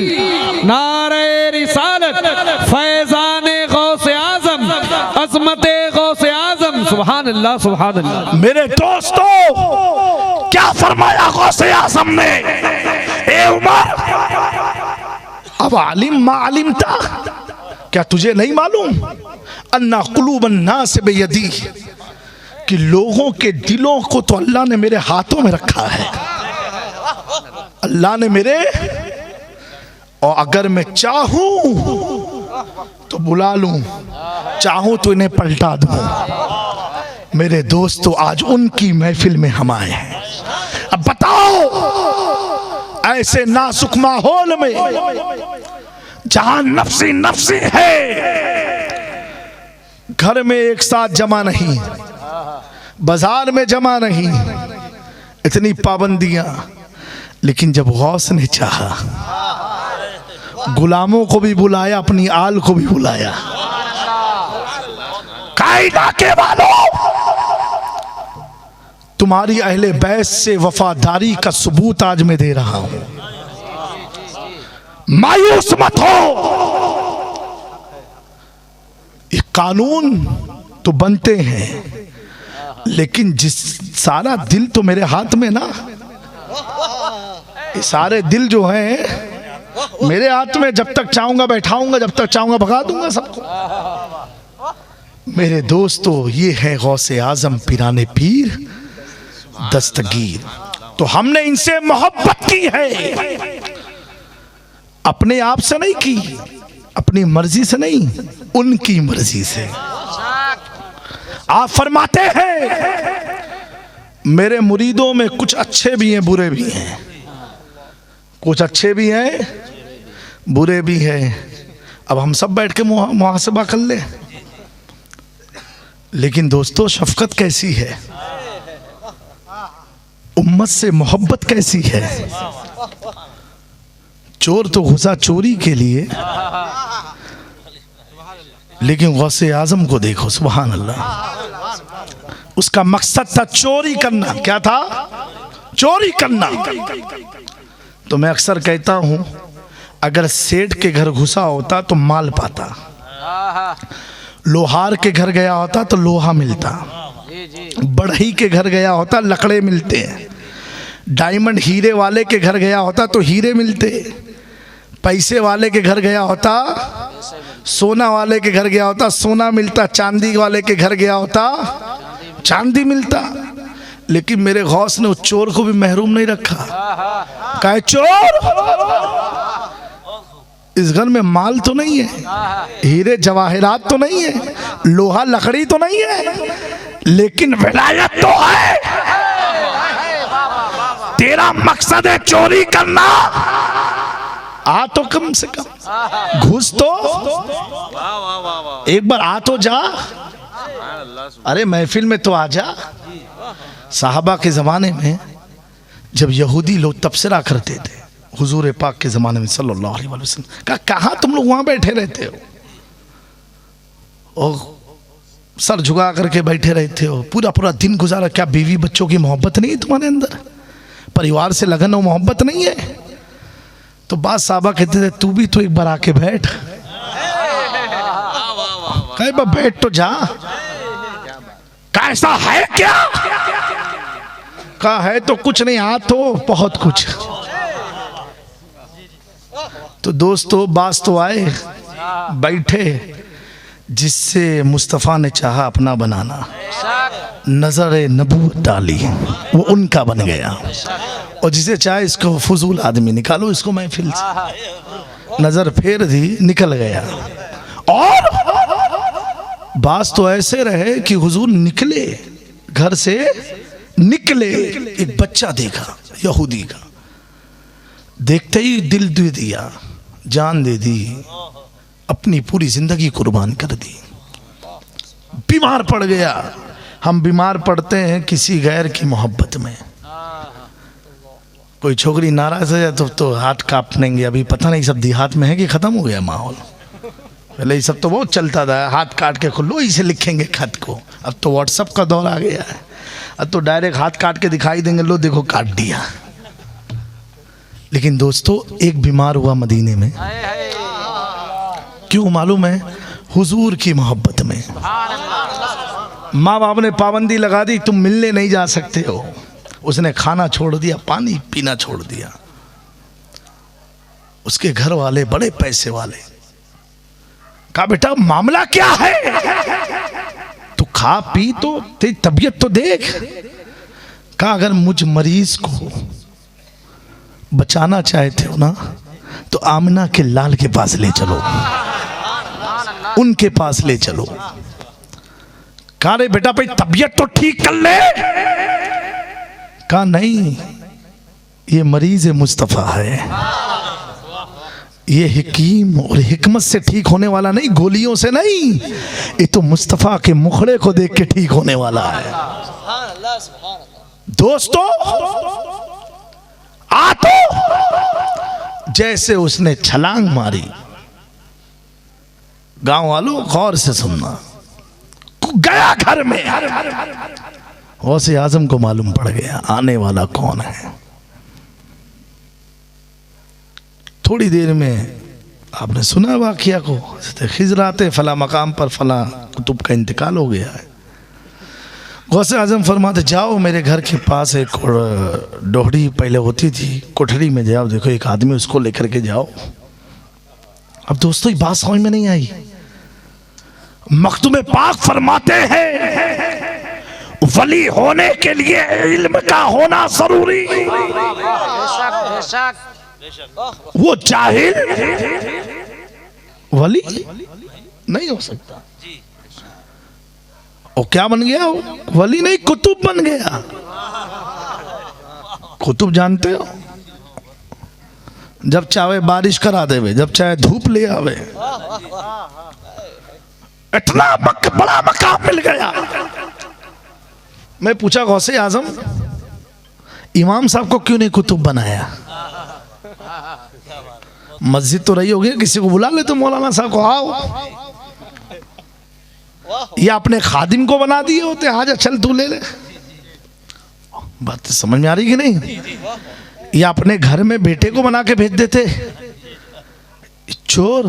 नारे रिसालत, फैजान गौसे आजम, अज़मत गौसे आजम, सुभान अल्लाह, सुभान अल्लाह। मेरे दोस्तों क्या फरमाया गौसे आजम ने, ए उमर अब आलिम मा आलिम था, क्या तुझे नहीं मालूम अन्ना कुलूबन नास बेयदी, कि लोगों के दिलों को तो अल्लाह ने मेरे हाथों में रखा है, अल्लाह ने मेरे, और अगर मैं चाहूं तो बुला लूं, चाहूं तो इन्हें पलटा दूं। मेरे दोस्तों आज उनकी महफिल में हम आए हैं। अब बताओ ऐसे नाजुक माहौल में जहां नफ्सी नफ्सी है, घर में एक साथ जमा नहीं, बाजार में जमा नहीं, इतनी पाबंदियां, लेकिन जब गौस ने चाहा गुलामों को भी बुलाया, अपनी आल को भी बुलाया। कायदा के वालों, तुम्हारी अहले बैत से वफादारी का सबूत आज मैं दे रहा हूं, मायूस मत हो। ये कानून तो बनते हैं लेकिन जिस सारा दिल तो मेरे हाथ में ना, ये सारे दिल जो हैं मेरे हाथ में, जब तक चाहूंगा बैठाऊंगा, जब तक चाहूंगा भगा दूंगा सबको। मेरे दोस्तों ये है गौसे आजम पीराने पीर दस्तगीर। तो हमने इनसे मोहब्बत की है, अपने आप से नहीं की, अपनी मर्जी से नहीं, उनकी मर्जी से। आप फरमाते हैं मेरे मुरीदों में कुछ अच्छे भी हैं बुरे भी हैं, कुछ अच्छे भी हैं बुरे भी हैं। अब हम सब बैठ के मुहासबा कर ले। लेकिन दोस्तों शफकत कैसी है, उम्मत से मोहब्बत कैसी है। चोर तो घुसा चोरी के लिए, लेकिन गौसे आजम को देखो, सुभान अल्लाह, उसका मकसद था चोरी करना। क्या था? चोरी करना। तो मैं अक्सर कहता हूं अगर सेठ के घर घुसा होता तो माल पाता, लोहार के घर गया होता तो लोहा मिलता, बढ़ई के घर गया होता लकड़े मिलते हैं, डायमंड हीरे वाले के घर गया होता तो हीरे मिलते, पैसे वाले के घर गया होता, सोना वाले के घर गया होता सोना मिलता, चांदी वाले के घर गया होता चांदी मिलता। लेकिन मेरे गौस ने उस चोर को भी महरूम नहीं रखा। कहे चोर, इस घर में माल तो नहीं है, हीरे जवाहरात तो नहीं है, लोहा लकड़ी तो नहीं है, लेकिन विलायत तो है। तेरा मकसद है चोरी करना, आ तो कम से कम घुस तो एक बार आ तो जा, अरे महफिल में तो आ जा। साहबा के ज़माने में जब यहूदी लोग तबसरा करते थे हुजूर पाक के ज़माने में सल्लल्लाहु अलैहि वसल्लम, कहा कहाँ तुम लोग वहाँ बैठे रहते हो, और सर झुका करके बैठे रहते हो, पूरा पूरा दिन गुजारा, क्या बीवी बच्चों की मोहब्बत नहीं है तुम्हारे अंदर, परिवार से लगन और मोहब्बत नहीं है? तो बात साहबा कहते थे तू भी तो एक बार आके बैठ, कहे बा बैठ तो जा, कैसा है क्या, कहा है तो कुछ नहीं, हाथ तो बहुत कुछ। तो दोस्तों बास तो आए, बैठे, जिससे मुस्तफ़ा ने चाहा अपना बनाना, नजर नबूवत डाली, वो उनका बन गया, और जिसे चाहे इसको फजूल आदमी निकालो, इसको महफिल से नजर फेर दी, निकल गया। और बास तो ऐसे रहे कि हुजूर निकले, घर से निकले, एक बच्चा देखा यहूदी का, देखते ही दिल दे दिया, जान दे दी, अपनी पूरी जिंदगी कुर्बान कर दी, बीमार पड़ गया। हम बीमार पड़ते हैं किसी गैर की मोहब्बत में, कोई छोकरी नाराज है तो हाथ कांपेंगे, अभी पता नहीं सब देहात में है कि खत्म हो गया माहौल, पहले ये सब तो बहुत चलता था, हाथ काट के खुलो ही से लिखेंगे खत को, अब तो व्हाट्सएप का दौर आ गया है, अब तो डायरेक्ट हाथ काट के दिखाई देंगे, लो देखो काट दिया। लेकिन दोस्तों एक बीमार हुआ मदीने में, क्यों मालूम है? हुजूर की मोहब्बत में। माँ बाप ने पाबंदी लगा दी, तुम मिलने नहीं जा सकते हो, उसने खाना छोड़ दिया, पानी पीना छोड़ दिया। उसके घर वाले बड़े पैसे वाले, कहा बेटा मामला क्या है, तू खा पी तो तेरी तबीयत तो देख। कहा अगर मुझ मरीज को बचाना चाहते हो ना तो आमिना के लाल के पास ले चलो, उनके पास ले चलो। कहा रे बेटा भाई तबीयत तो ठीक कर ले। कहा नहीं, ये मरीज मुस्तफ़ा है, ये हकीम और हिकमत से ठीक होने वाला नहीं, गोलियों से नहीं, ये तो मुस्तफ़ा के मुखड़े को देख के ठीक होने वाला है। दोस्तों आ तो जैसे उसने छलांग मारी, गांव वालों गौर से सुनना, गया घर में, गौसे आजम को मालूम पड़ गया आने वाला कौन है। थोड़ी देर में आपने सुना वाकिया को, खिजराते फला मकाम पर फला कुतुब का इंतकाल हो गया है। गौसे आजम फरमाते जाओ मेरे घर के पास एक डोहड़ी पहले होती थी, कोठरी में जाओ, देखो एक आदमी, उसको लेकर के जाओ। अब दोस्तों ये बात समझ में नहीं आई। मखदूम पाक फरमाते हैं वली होने के लिए इल्म का होना जरूरी, वो जाहिल वली नहीं हो सकता। और क्या बन गया? वली नहीं, कुतुब बन गया। कुतुब जानते हो, जब चाहे बारिश करा देवे, जब चाहे धूप ले आवे, इतना बड़ा मकाम मिल गया। मैं पूछा गौसे आजम इमाम साहब को क्यों नहीं कुतुब बनाया? मस्जिद तो रही होगी, किसी को बुला ले तो मौलाना साहब को, आओ। या अपने खादिम को बना दिए होते, आजा चल तू ले ले। बात समझ में आ रही कि नहीं? या अपने घर में बेटे को बना के भेज देते। चोर,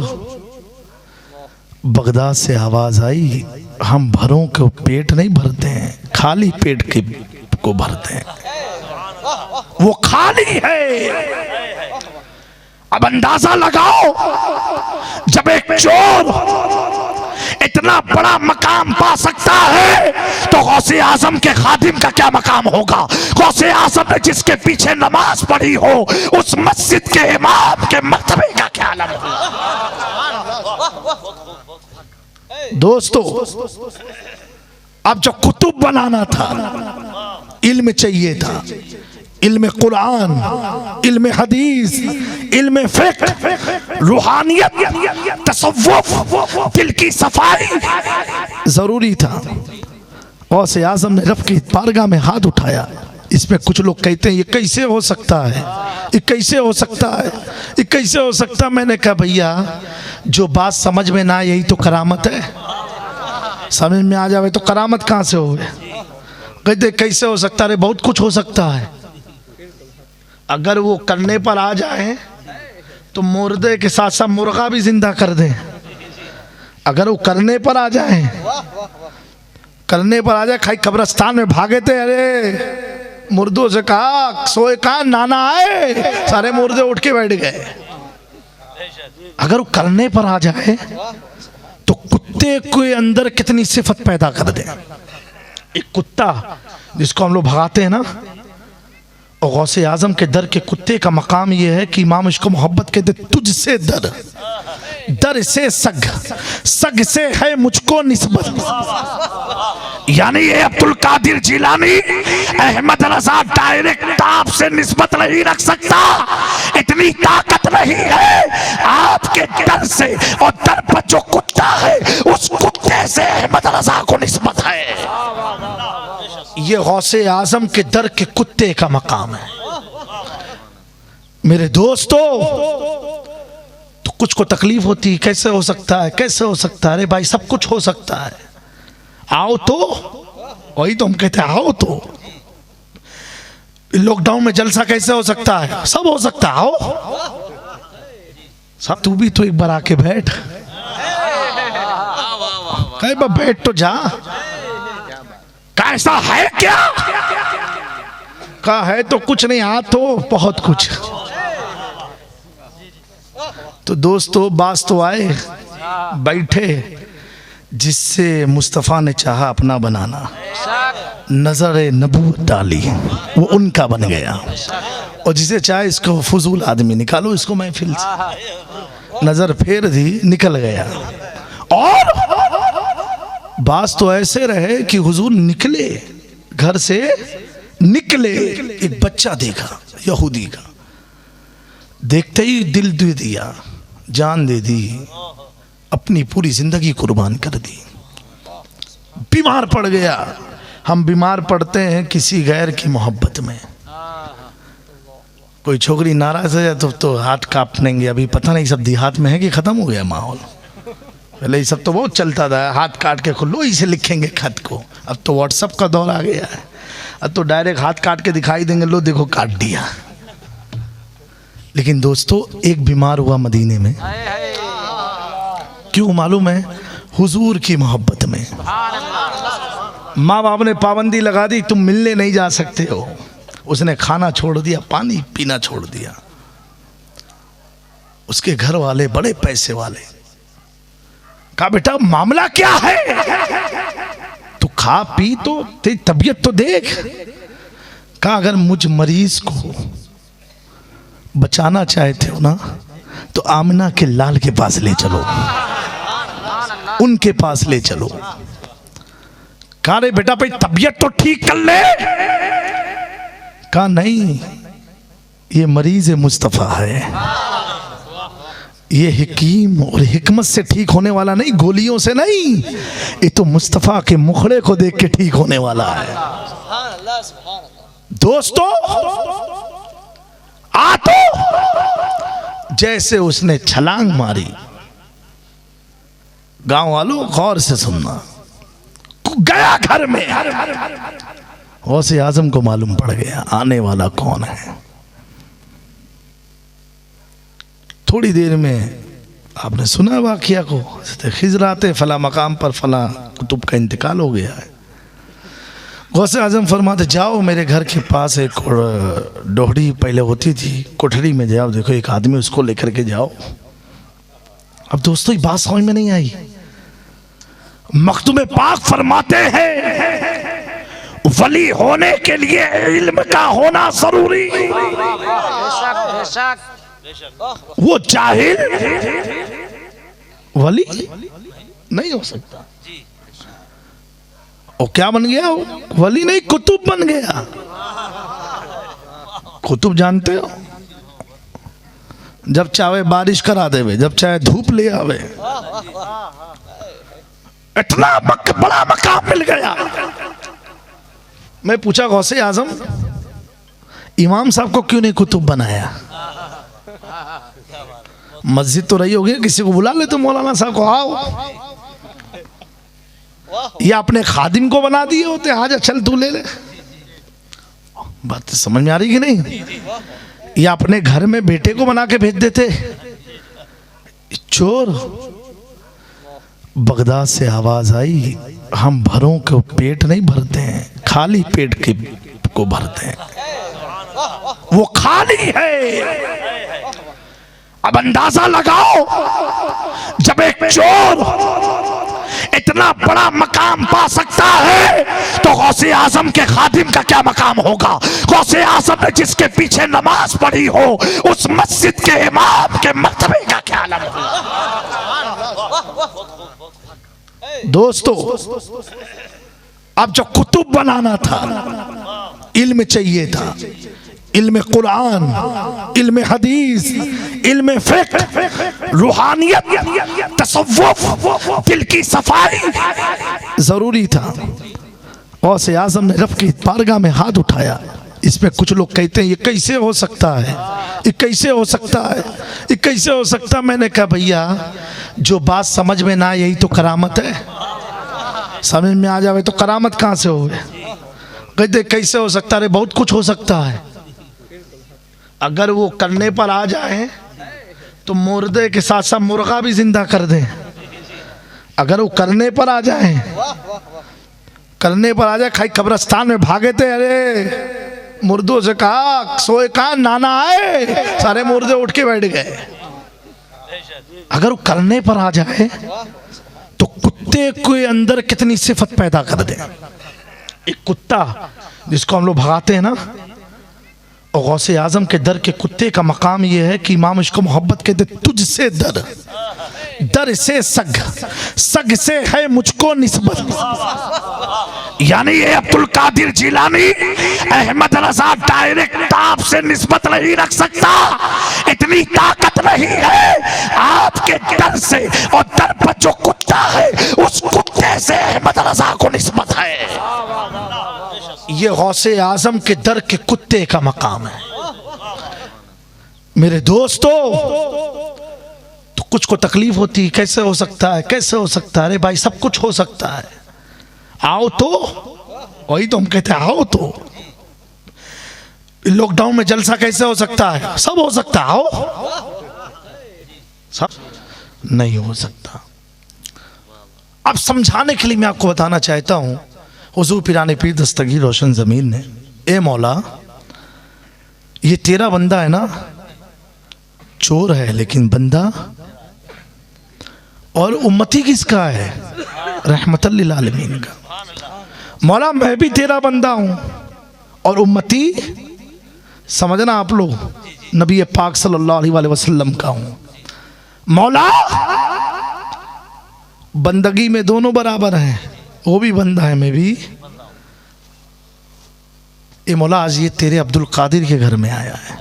बगदाद से आवाज आई, हम भरों को पेट नहीं भरते हैं, खाली पेट के को भरते हैं, वो खाली है। अब अंदाजा लगाओ, जब एक चोर इतना बड़ा मकाम पा सकता है तो गौसे आजम के खादिम का क्या मकाम होगा? गौसे आजम ने जिसके पीछे नमाज पढ़ी हो, उस मस्जिद के इमाम के मर्तबे का क्या आलम होगा? दोस्तों अब जो कुतुब बनाना था, इल्म चाहिए था, इल्म कुरान, इल्म हदीस, इल्म फिक्र, रूहानियत, तसव्वुफ, दिल की सफाई जरूरी था। गौसे आजम ने रब की बारगाह में हाथ उठाया। इसमें कुछ लोग कहते हैं ये कैसे हो सकता है, ये कैसे हो सकता है, ये कैसे हो सकता है। मैंने कहा भैया जो बात समझ में ना आए यही तो करामत है, समझ में आ जावे तो करामत कहाँ से हो। कहते कैसे हो सकता है, बहुत कुछ हो सकता है। अगर वो करने पर आ जाए तो मुर्दे के साथ साथ मुर्गा भी जिंदा कर दें। अगर वो करने पर आ जाए, करने पर आ जाए, खाई कब्रिस्तान में भागे थे, अरे मुर्दों से कहा सोए कहा नाना आए, सारे मुर्दे उठ के बैठ गए। अगर वो करने पर आ जाए तो कुत्ते के अंदर कितनी सिफत पैदा कर दे। एक कुत्ता जिसको हम लोग भगाते हैं ना, और गौसे आजम के दर के कुत्ते का मकाम यह है कि इमाम इसको मोहब्बत कहते तुझसे दर, दर से सग, सग से है मुझको निस्बत। यानी ये अब्दुल कादिर जिलानी अहमद रजा डायरेक्ट आपसे निस्बत नहीं रख सकता, इतनी ताकत नहीं है आपके दर से। और दर पर जो कुत्ता है उस कुत्ते से अहमद रजा को निस्बत है। ये गौसे आजम के दर के कुत्ते का मकाम है। मेरे दोस्तों तो कुछ को तकलीफ होती है, कैसे हो सकता है, कैसे हो सकता है। अरे भाई सब कुछ हो सकता है, आओ तो, वही तो हम कहते हैं आओ तो। लॉकडाउन में जलसा कैसे हो सकता है, सब हो सकता है, आओ सब। तू भी तो एक बार आके बैठ, कई बार बैठ तो जा। कैसा है क्या, का है तो कुछ नहीं, आ तो बहुत कुछ। तो दोस्तों बास तो आए बैठे, जिससे मुस्तफ़ा ने चाहा अपना बनाना, नजर नबूवत डाली, वो उनका बन गया। और जिसे चाहे इसको फजूल आदमी निकालो, इसको महफिल से नजर फेर दी, निकल गया। और बास तो ऐसे रहे कि हुजूर निकले, घर से निकले, एक बच्चा देखा यहूदी का, देखते ही दिल दे दिया, जान दे दी, अपनी पूरी जिंदगी कुर्बान कर दी। बीमार पड़ गया। हम बीमार पड़ते हैं किसी गैर की मोहब्बत में। कोई छोकरी नाराज हो जाए तो हाथ कांपेंगे। अभी पता नहीं सब देहात में है कि खत्म हो गया माहौल। पहले ये सब तो बहुत चलता था, हाथ काट के खुलो ही से लिखेंगे खत को। अब तो व्हाट्सएप का दौर आ गया है, अब तो डायरेक्ट हाथ काट के दिखाई देंगे, लो देखो काट दिया। लेकिन दोस्तों एक बीमार हुआ मदीने में, क्यों मालूम है? हुजूर की मोहब्बत में। माँ बाप ने पाबंदी लगा दी, तुम मिलने नहीं जा सकते हो। उसने खाना छोड़ दिया, पानी पीना छोड़ दिया। उसके घर वाले बड़े पैसे वाले, कहा बेटा मामला क्या है, तू खा पी तो तेरी तबीयत तो देख। कहा अगर मुझ मरीज को बचाना चाहते हो ना तो आमिना के लाल के पास ले चलो, उनके पास ले चलो। कहा रे बेटा भाई तबीयत तो ठीक कर ले। कहा नहीं, ये मरीज मुस्तफ़ा है, ये हकीम और हिकमत से ठीक होने वाला नहीं, गोलियों से नहीं, ये तो मुस्तफ़ा के मुखड़े को देख के ठीक होने वाला है। दोस्तों आ तो जैसे उसने छलांग मारी, गांव वालों गौर से सुनना, गया घर में। गौसे आजम को मालूम पड़ गया आने वाला कौन है। थोड़ी देर में आपने सुना वाक़िया को, खिजराते फला मकाम पर फला कुतुब का इंतकाल हो गया है। गौसे आजम फरमाते जाओ मेरे घर के पास एक डोहड़ी पहले होती थी, कोठरी में जाओ, देखो एक आदमी, उसको लेकर के जाओ। अब दोस्तों ये बात समझ में नहीं आई। मखदूम पाक फरमाते हैं वली होने के लिए इल्म का होना जरूरी। वो जाहिल वली नहीं हो सकता। और क्या बन गया? वली नहीं, कुतुब बन गया। कुतुब जानते हो, जब चाहे बारिश करा देवे, जब चाहे धूप ले आवे। इतना बड़ा मकाम मिल गया। मैं पूछा गौसे आजम इमाम साहब को क्यों नहीं कुतुब बनाया? मस्जिद तो रही होगी, किसी को बुला ले तो मौलाना साहब को, आओ। या अपने खादिम को बना दिए होते, आजा चल तू ले ले। बात समझ में आ रही कि नहीं? या अपने घर में बेटे को बना के भेज देते। चोर, बगदाद से आवाज आई, हम भरों को पेट नहीं भरते हैं, खाली पेट के को भरते हैं, वो खाली है। अब अंदाजा लगाओ, जब एक चोर इतना बड़ा मकाम पा सकता है तो गौसे आजम के खादिम का क्या मकाम होगा? गौसे आजम ने जिसके पीछे नमाज पढ़ी हो उस मस्जिद के इमाम के मर्तबे का क्या आलम होगा? दोस्तों, अब जो कुतुब बनाना था, इल्म चाहिए था, इल्म कुरान, इल्म हदीस, इल्म फिक्र, रूहानियत, तसव्वुफ, दिल की सफाई जरूरी था। गौसे आजम ने रब की बारगाह में हाथ उठाया। इसमें कुछ लोग कहते हैं ये कैसे हो सकता है, ये कैसे हो सकता है, ये कैसे हो सकता है? मैंने कहा भैया, जो बात समझ में ना यही तो करामत है। समझ में आ जावे तो करामत कहाँ से हो? कहते कैसे हो सकता है? बहुत कुछ हो सकता है। अगर वो करने पर आ जाए तो मुर्दे के साथ साथ मुर्गा भी जिंदा कर दें। अगर वो करने पर आ जाए, करने पर आ जाए, खाई कब्रिस्तान में भागे थे, अरे मुर्दों से कहा सोए कहा नाना आए, सारे मुर्दे उठ के बैठ गए। अगर वो करने पर आ जाए तो कुत्ते के अंदर कितनी सिफत पैदा कर दे। एक कुत्ता जिसको हम लोग भगाते हैं ना, और गौसे आजम के दर के कुत्ते का मकाम यह है कि इमाम इसको मोहब्बत कहते, तुझसे दर, दर से सग, सग से है मुझको निस्बत। यानी ये अब्दुल कादिर जिलानी अहमद रजा डायरेक्ट आपसे निस्बत नहीं रख सकता, इतनी ताकत नहीं है आपके दर से, और दर पर जो कुत्ता है उस कुत्ते से अहमद रजा को निस्बत है। ये गौसे आजम के दर के कुत्ते का मकाम है। मेरे दोस्तों, तो कुछ को तकलीफ होती है, कैसे हो सकता है, कैसे हो सकता है? अरे भाई, सब कुछ हो सकता है, आओ तो। वही तो हम कहते हैं, आओ तो। लॉकडाउन में जलसा कैसे हो सकता है? सब हो सकता है, आओ। सब नहीं हो सकता। अब समझाने के लिए मैं आपको बताना चाहता हूं, हुजूर पिराने पीर दस्तगीर रोशन जमीन ने, ए मौला, ये तेरा बंदा है ना, चोर है लेकिन बंदा, और उम्मती किसका है? रहमतल लिल आलमीन का। मौला, मैं भी तेरा बंदा हूं और उम्मती समझना आप लोग नबी पाक सल्लल्लाहु अलैहि वसल्लम का हूं। मौला, बंदगी में दोनों बराबर हैं, वो भी बंदा है, मैं भी। ए मौला, आज ये तेरे अब्दुल कादिर के घर में आया है,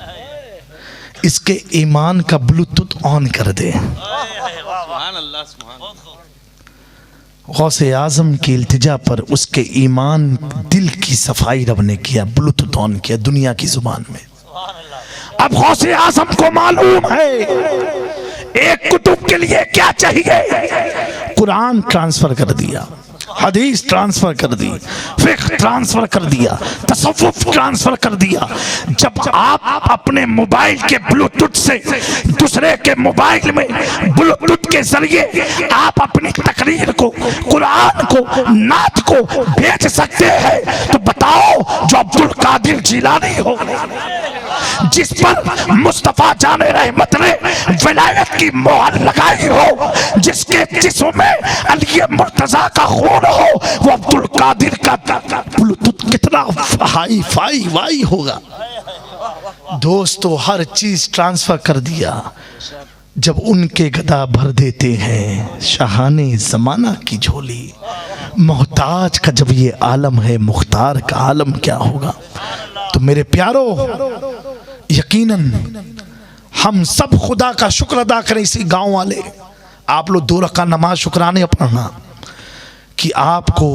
इसके ईमान का ब्लूटूथ ऑन कर दे। गौसे आजम की इल्तिजा पर उसके ईमान, दिल की सफाई रब ने किया, ब्लूटूथ ऑन किया दुनिया की जुबान में। अब गौसे आजम को मालूम है एक कुतुब के लिए क्या चाहिए। कुरान ट्रांसफर कर दिया, हदीस ट्रांसफर कर दी, फिक्र ट्रांसफर कर दिया, तसव्वुफ ट्रांसफर कर दिया। जब आप अपने मोबाइल के ब्लूटूथ से दूसरे के मोबाइल में ब्लूटूथ के जरिए आप अपनी तकरीर को, कुरान को, नात को भेज सकते हैं, तो बताओ जो अब्दुल कादिर जिलानी हो, जिस पर मुस्तफा जाने रहमत ने विलायत की मोहर लगाई हो, जिसके जिस्म में अली मुर्तजा का खून हो, वो अब्दुल कादिर का ब्लूटूथ कितना हाई फाई वाई होगा। दोस्तों, हर चीज ट्रांसफर कर दिया। जब उनके गदा भर देते हैं शाहाने जमाना की झोली, मोहताज का जब ये आलम है, मुख्तार का आलम क्या होगा। तो मेरे प्यारो, यकीनन हम सब खुदा का शुक्र अदा करें। इसी गांव वाले, आप लोग 2 रकात नमाज शुक्राने पढ़ना कि आपको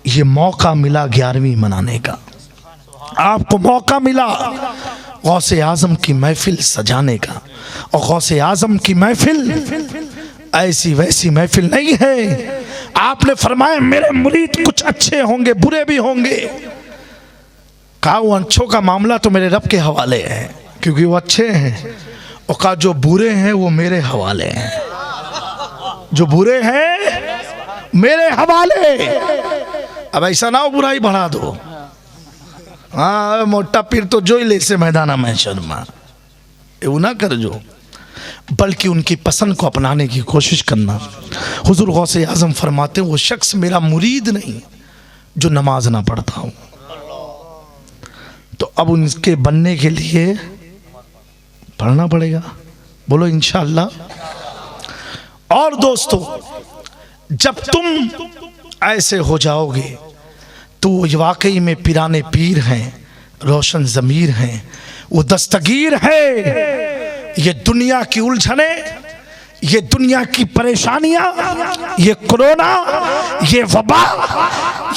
ये मौका मिला 11वीं मनाने का, आपको मौका मिला गौसे आजम की महफिल सजाने का। और गौसे आजम की महफिल ऐसी वैसी महफिल नहीं है। आपने फरमाया मेरे मुरीद कुछ अच्छे होंगे बुरे भी होंगे। कहा वो अच्छों का मामला तो मेरे रब के हवाले है क्योंकि वो अच्छे हैं, और कहा जो बुरे हैं वो मेरे हवाले हैं, जो बुरे हैं मेरे हवाले। अब ऐसा ना हो बुराई बढ़ा दो, हाँ मोटा पीर तो जो ही ले से मैदाना में शर्मा वो ना कर जो, बल्कि उनकी पसंद को अपनाने की कोशिश करना। हुजूर गौसे आजम फरमाते वो शख्स मेरा मुरीद नहीं जो नमाज ना पढ़ता हूँ। तो अब उनके बनने के लिए पढ़ना पड़ेगा, बोलो इंशाअल्लाह। और दोस्तों जब तुम ऐसे हो जाओगे तो वाकई में पिराने पीर हैं, रोशन ज़मीर हैं, वो दस्तगीर है। ये दुनिया की उलझने, ये दुनिया की परेशानियां, ये कोरोना, ये वबा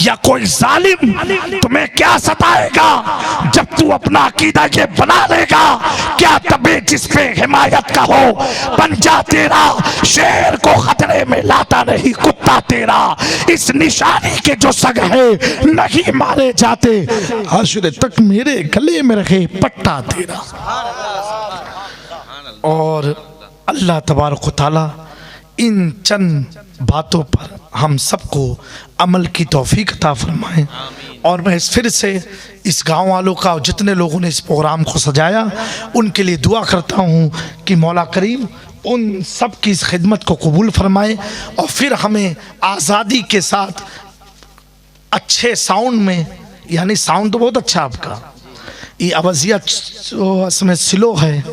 या कोई जालिम तुम्हें क्या सताएगा जब तू अपना अकीदा ये बना लेगा। क्या तबे जिस पे हिमायत का हो बन जा तेरा, शेर को खतरे में लाता नहीं कुत्ता तेरा। इस निशानी के जो सग है नहीं मारे जाते, हश्र तक मेरे गले में रखे पट्टा तेरा। और अल्लाह तबारक व तआला इन चंद बातों पर हम सबको अमल की तौफीक अता फरमाए। और मैं फिर से इस गांव वालों का और जितने लोगों ने इस प्रोग्राम को सजाया उनके लिए दुआ करता हूं कि मौला करीम उन सब की इस खिदमत को कबूल फरमाए और फिर हमें आज़ादी के साथ अच्छे साउंड में, यानी साउंड तो बहुत अच्छा आपका, ये आवाज़िया इसमें स्लो है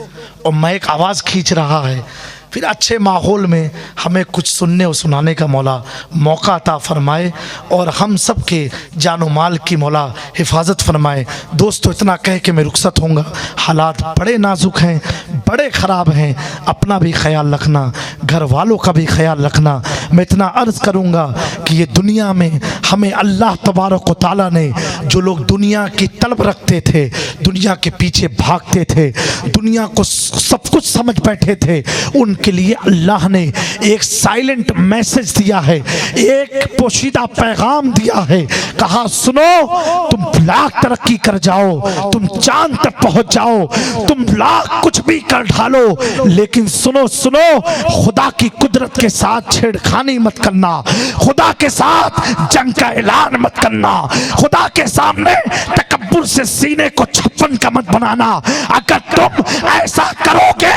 और माइक आवाज़ खींच रहा है, फिर अच्छे माहौल में हमें कुछ सुनने और सुनाने का मौला मौका अता फरमाए और हम सब के जानो माल की मौला हिफाजत फरमाए। दोस्तों इतना कह के मैं रुखसत होऊंगा, हालात बड़े नाजुक हैं, बड़े ख़राब हैं, अपना भी ख्याल रखना, घर वालों का भी ख्याल रखना। मैं इतना अर्ज़ करूँगा कि ये दुनिया में हमें अल्लाह तबारक व तआला ने, जो लोग दुनिया की तलब रखते थे, दुनिया के पीछे भागते थे, दुनिया को सब कुछ समझ बैठे थे, उनके लिए अल्लाह ने एक साइलेंट मैसेज दिया है, एक पोशीदा पैगाम दिया है। कहा सुनो, तुम लाख तरक्की कर जाओ, तुम चांद तक पहुंच जाओ, तुम लाख कुछ भी कर ढालो, लेकिन सुनो सुनो, खुदा की कुदरत के साथ छेड़खानी मत करना, खुदा के साथ जंग का ऐलान मत करना, खुदा के सामने तकब्बुर से सीने को 56 का मत बनाना। अगर तुम ऐसा करोगे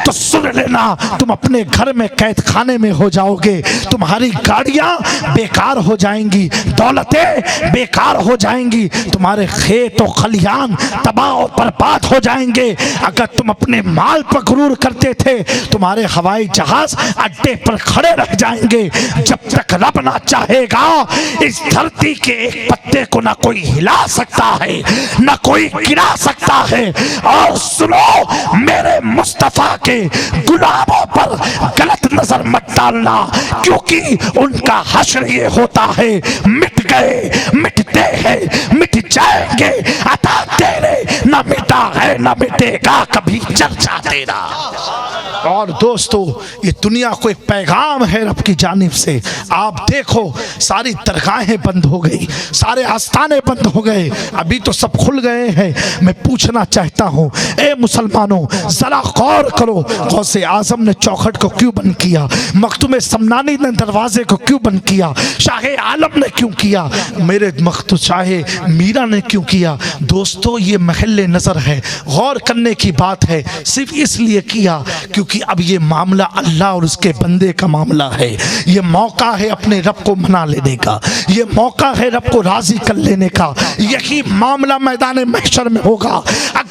तो सुन लेना, तुम अपने घर में कैद खाने में हो जाओगे, तुम्हारी गाड़ियां बेकार हो जाएंगी, दौलतें बेकार हो जाएंगी, तुम्हारे खेत और खलिहान तबाह और बर्बाद हो जाएंगे। अगर तुम अपने माल पर गुरूर करते थे, तुम्हारे हवाई जहाज अड्डे पर खड़े रह जाएंगे। जब तक रब ना चाहेगा इस धरती के एक पत्ते को ना कोई हिला सकता है, ना कोई गिरा सकता है। और सुनो, मेरे मुस्तफा के गुलामों पर गलत नजर मत डालना, क्योंकि उनका हश्र ये होता है, मिट गए, मिटते हैं, मिट जाएंगे, अता तेरे ना मिटा है ना मिटेगा कभी चर्चा तेरा। और दोस्तों ये दुनिया को एक पैगाम है रब की जानिब से। आप देखो सारी दरगाहें बंद हो गई, सारे आस्थाने बंद हो गए, अभी तो सब खुल गए हैं। मैं पूछना चाहता हूँ, ए मुसलमानों जरा गौर करो, गौसे आजम ने चौखट को क्यों बंद किया, मखदूम समनानी ने दरवाजे को क्यों बंद किया, शाहे आलम ने क्यों किया, मेरे मखदूम शाहे मीरा ने क्यों किया। दोस्तों ये महल नजर है, गौर करने की बात है, सिर्फ इसलिए किया क्योंकि अब ये मामला अल्लाह और उसके बंदे का मामला है। ये मौका है अपने रब को मना लेने का, ये मौका है रब को राजी कर लेने का। यही मामला मैदान महशर में होगा।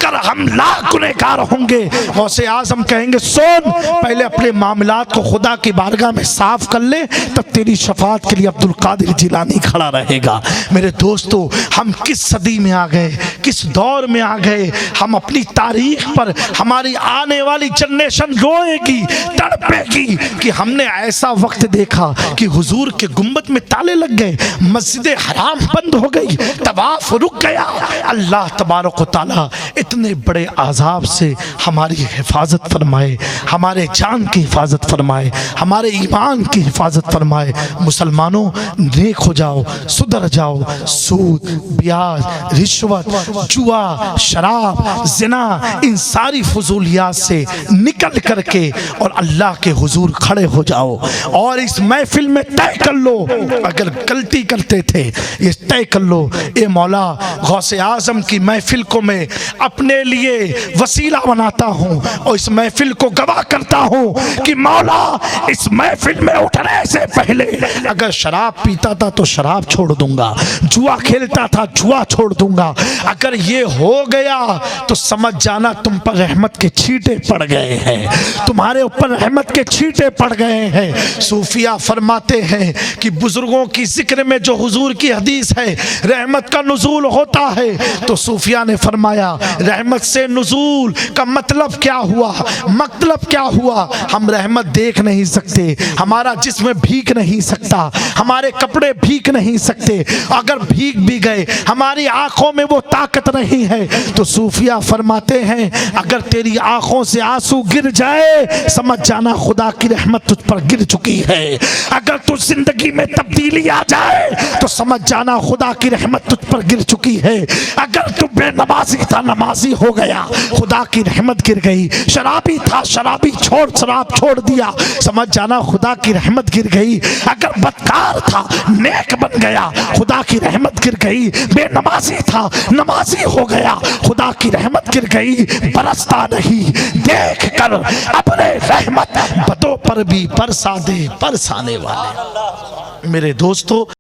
अगर हम लाख गुनहगार होंगे, गौसे आज़म कहेंगे सुन, पहले अपने मामलात को खुदा की बारगाह में साफ कर ले, तब तेरी शफाअत के लिए अब्दुल कादिर जिलानी खड़ा रहेगा। मेरे दोस्तों, हम किस सदी में आ गए, किस दौर में आ गए। हम अपनी तारीख पर हमारी आने वाली जनरेशन रोएगी, तड़पेगी कि हमने ऐसा वक्त देखा कि हुजूर के गुंबद में ताले लग गए, मस्जिद हराम बंद हो गई, तवाफ रुक गया। अल्लाह तबारक व तआला इतने बड़े आज़ाब से हमारी हिफाजत फरमाए, हमारे जान की हिफाजत फरमाए, हमारे ईमान की हिफाजत फरमाए। मुसलमानों, नेक हो जाओ, सुधर जाओ। सूद, ब्याज, रिश्वत, जुआ, शराब, जिना, इन सारी फजूलियात से निकल करके और अल्लाह के हुजूर खड़े हो जाओ। और इस महफिल में तय कर लो, अगर गलती करते थे ये तय कर लो, ए मौला, गौसे आज़म की महफिल को मैं अपने लिए वसीला बनाता हूँ और इस महफिल को गवाह करता हूँ कि मौला, इस महफिल में उठने से पहले अगर शराब पीता था तो शराब छोड़ दूंगा, जुआ खेलता था जुआ छोड़ दूंगा। अगर ये हो गया तो समझ जाना तुम पर रहमत के छींटे पड़ गए हैं, तुम्हारे ऊपर रहमत के छींटे पड़ गए हैं। सूफिया फरमाते हैं कि बुजुर्गों की जिक्र में जो हुजूर की हदीस है, रहमत का नुज़ूल होता है, तो सूफिया ने फरमाया रहमत से नुज़ूल का मतलब क्या हुआ, मतलब क्या हुआ। हम रहमत देख नहीं सकते, हमारा जिस्म भीग नहीं सकता, हमारे कपड़े भीग नहीं सकते, अगर भीग भी गए हमारी आंखों में वो ताकत नहीं है। तो सूफिया फरमाते हैं अगर तेरी आंखों से आंसू गिर जाए, समझ जाना खुदा की रहमत तुझ पर गिर चुकी है। अगर तुझ जिंदगी में तब्दीली आ जाए तो समझ जाना खुदा की रहमत तुझ पर गिर चुकी है। अगर तू बेनमाजी था, नमाजी हो गया, खुदा की रहमत गिर गई। शराबी था, शराबी छोड़ शराब छोड़ दिया, समझ जाना खुदा की रहमत गिर गई। अगर बदकार था, नेक बन गया, खुदा की रहमत गिर गई। बेनमाजी था, नमाजी हो गया, खुदा की रहमत गिर गई। बरसता नहीं, देख कर अपने रहमत बदों पर भी बरसा दे बरसाने वाले। मेरे दोस्तों,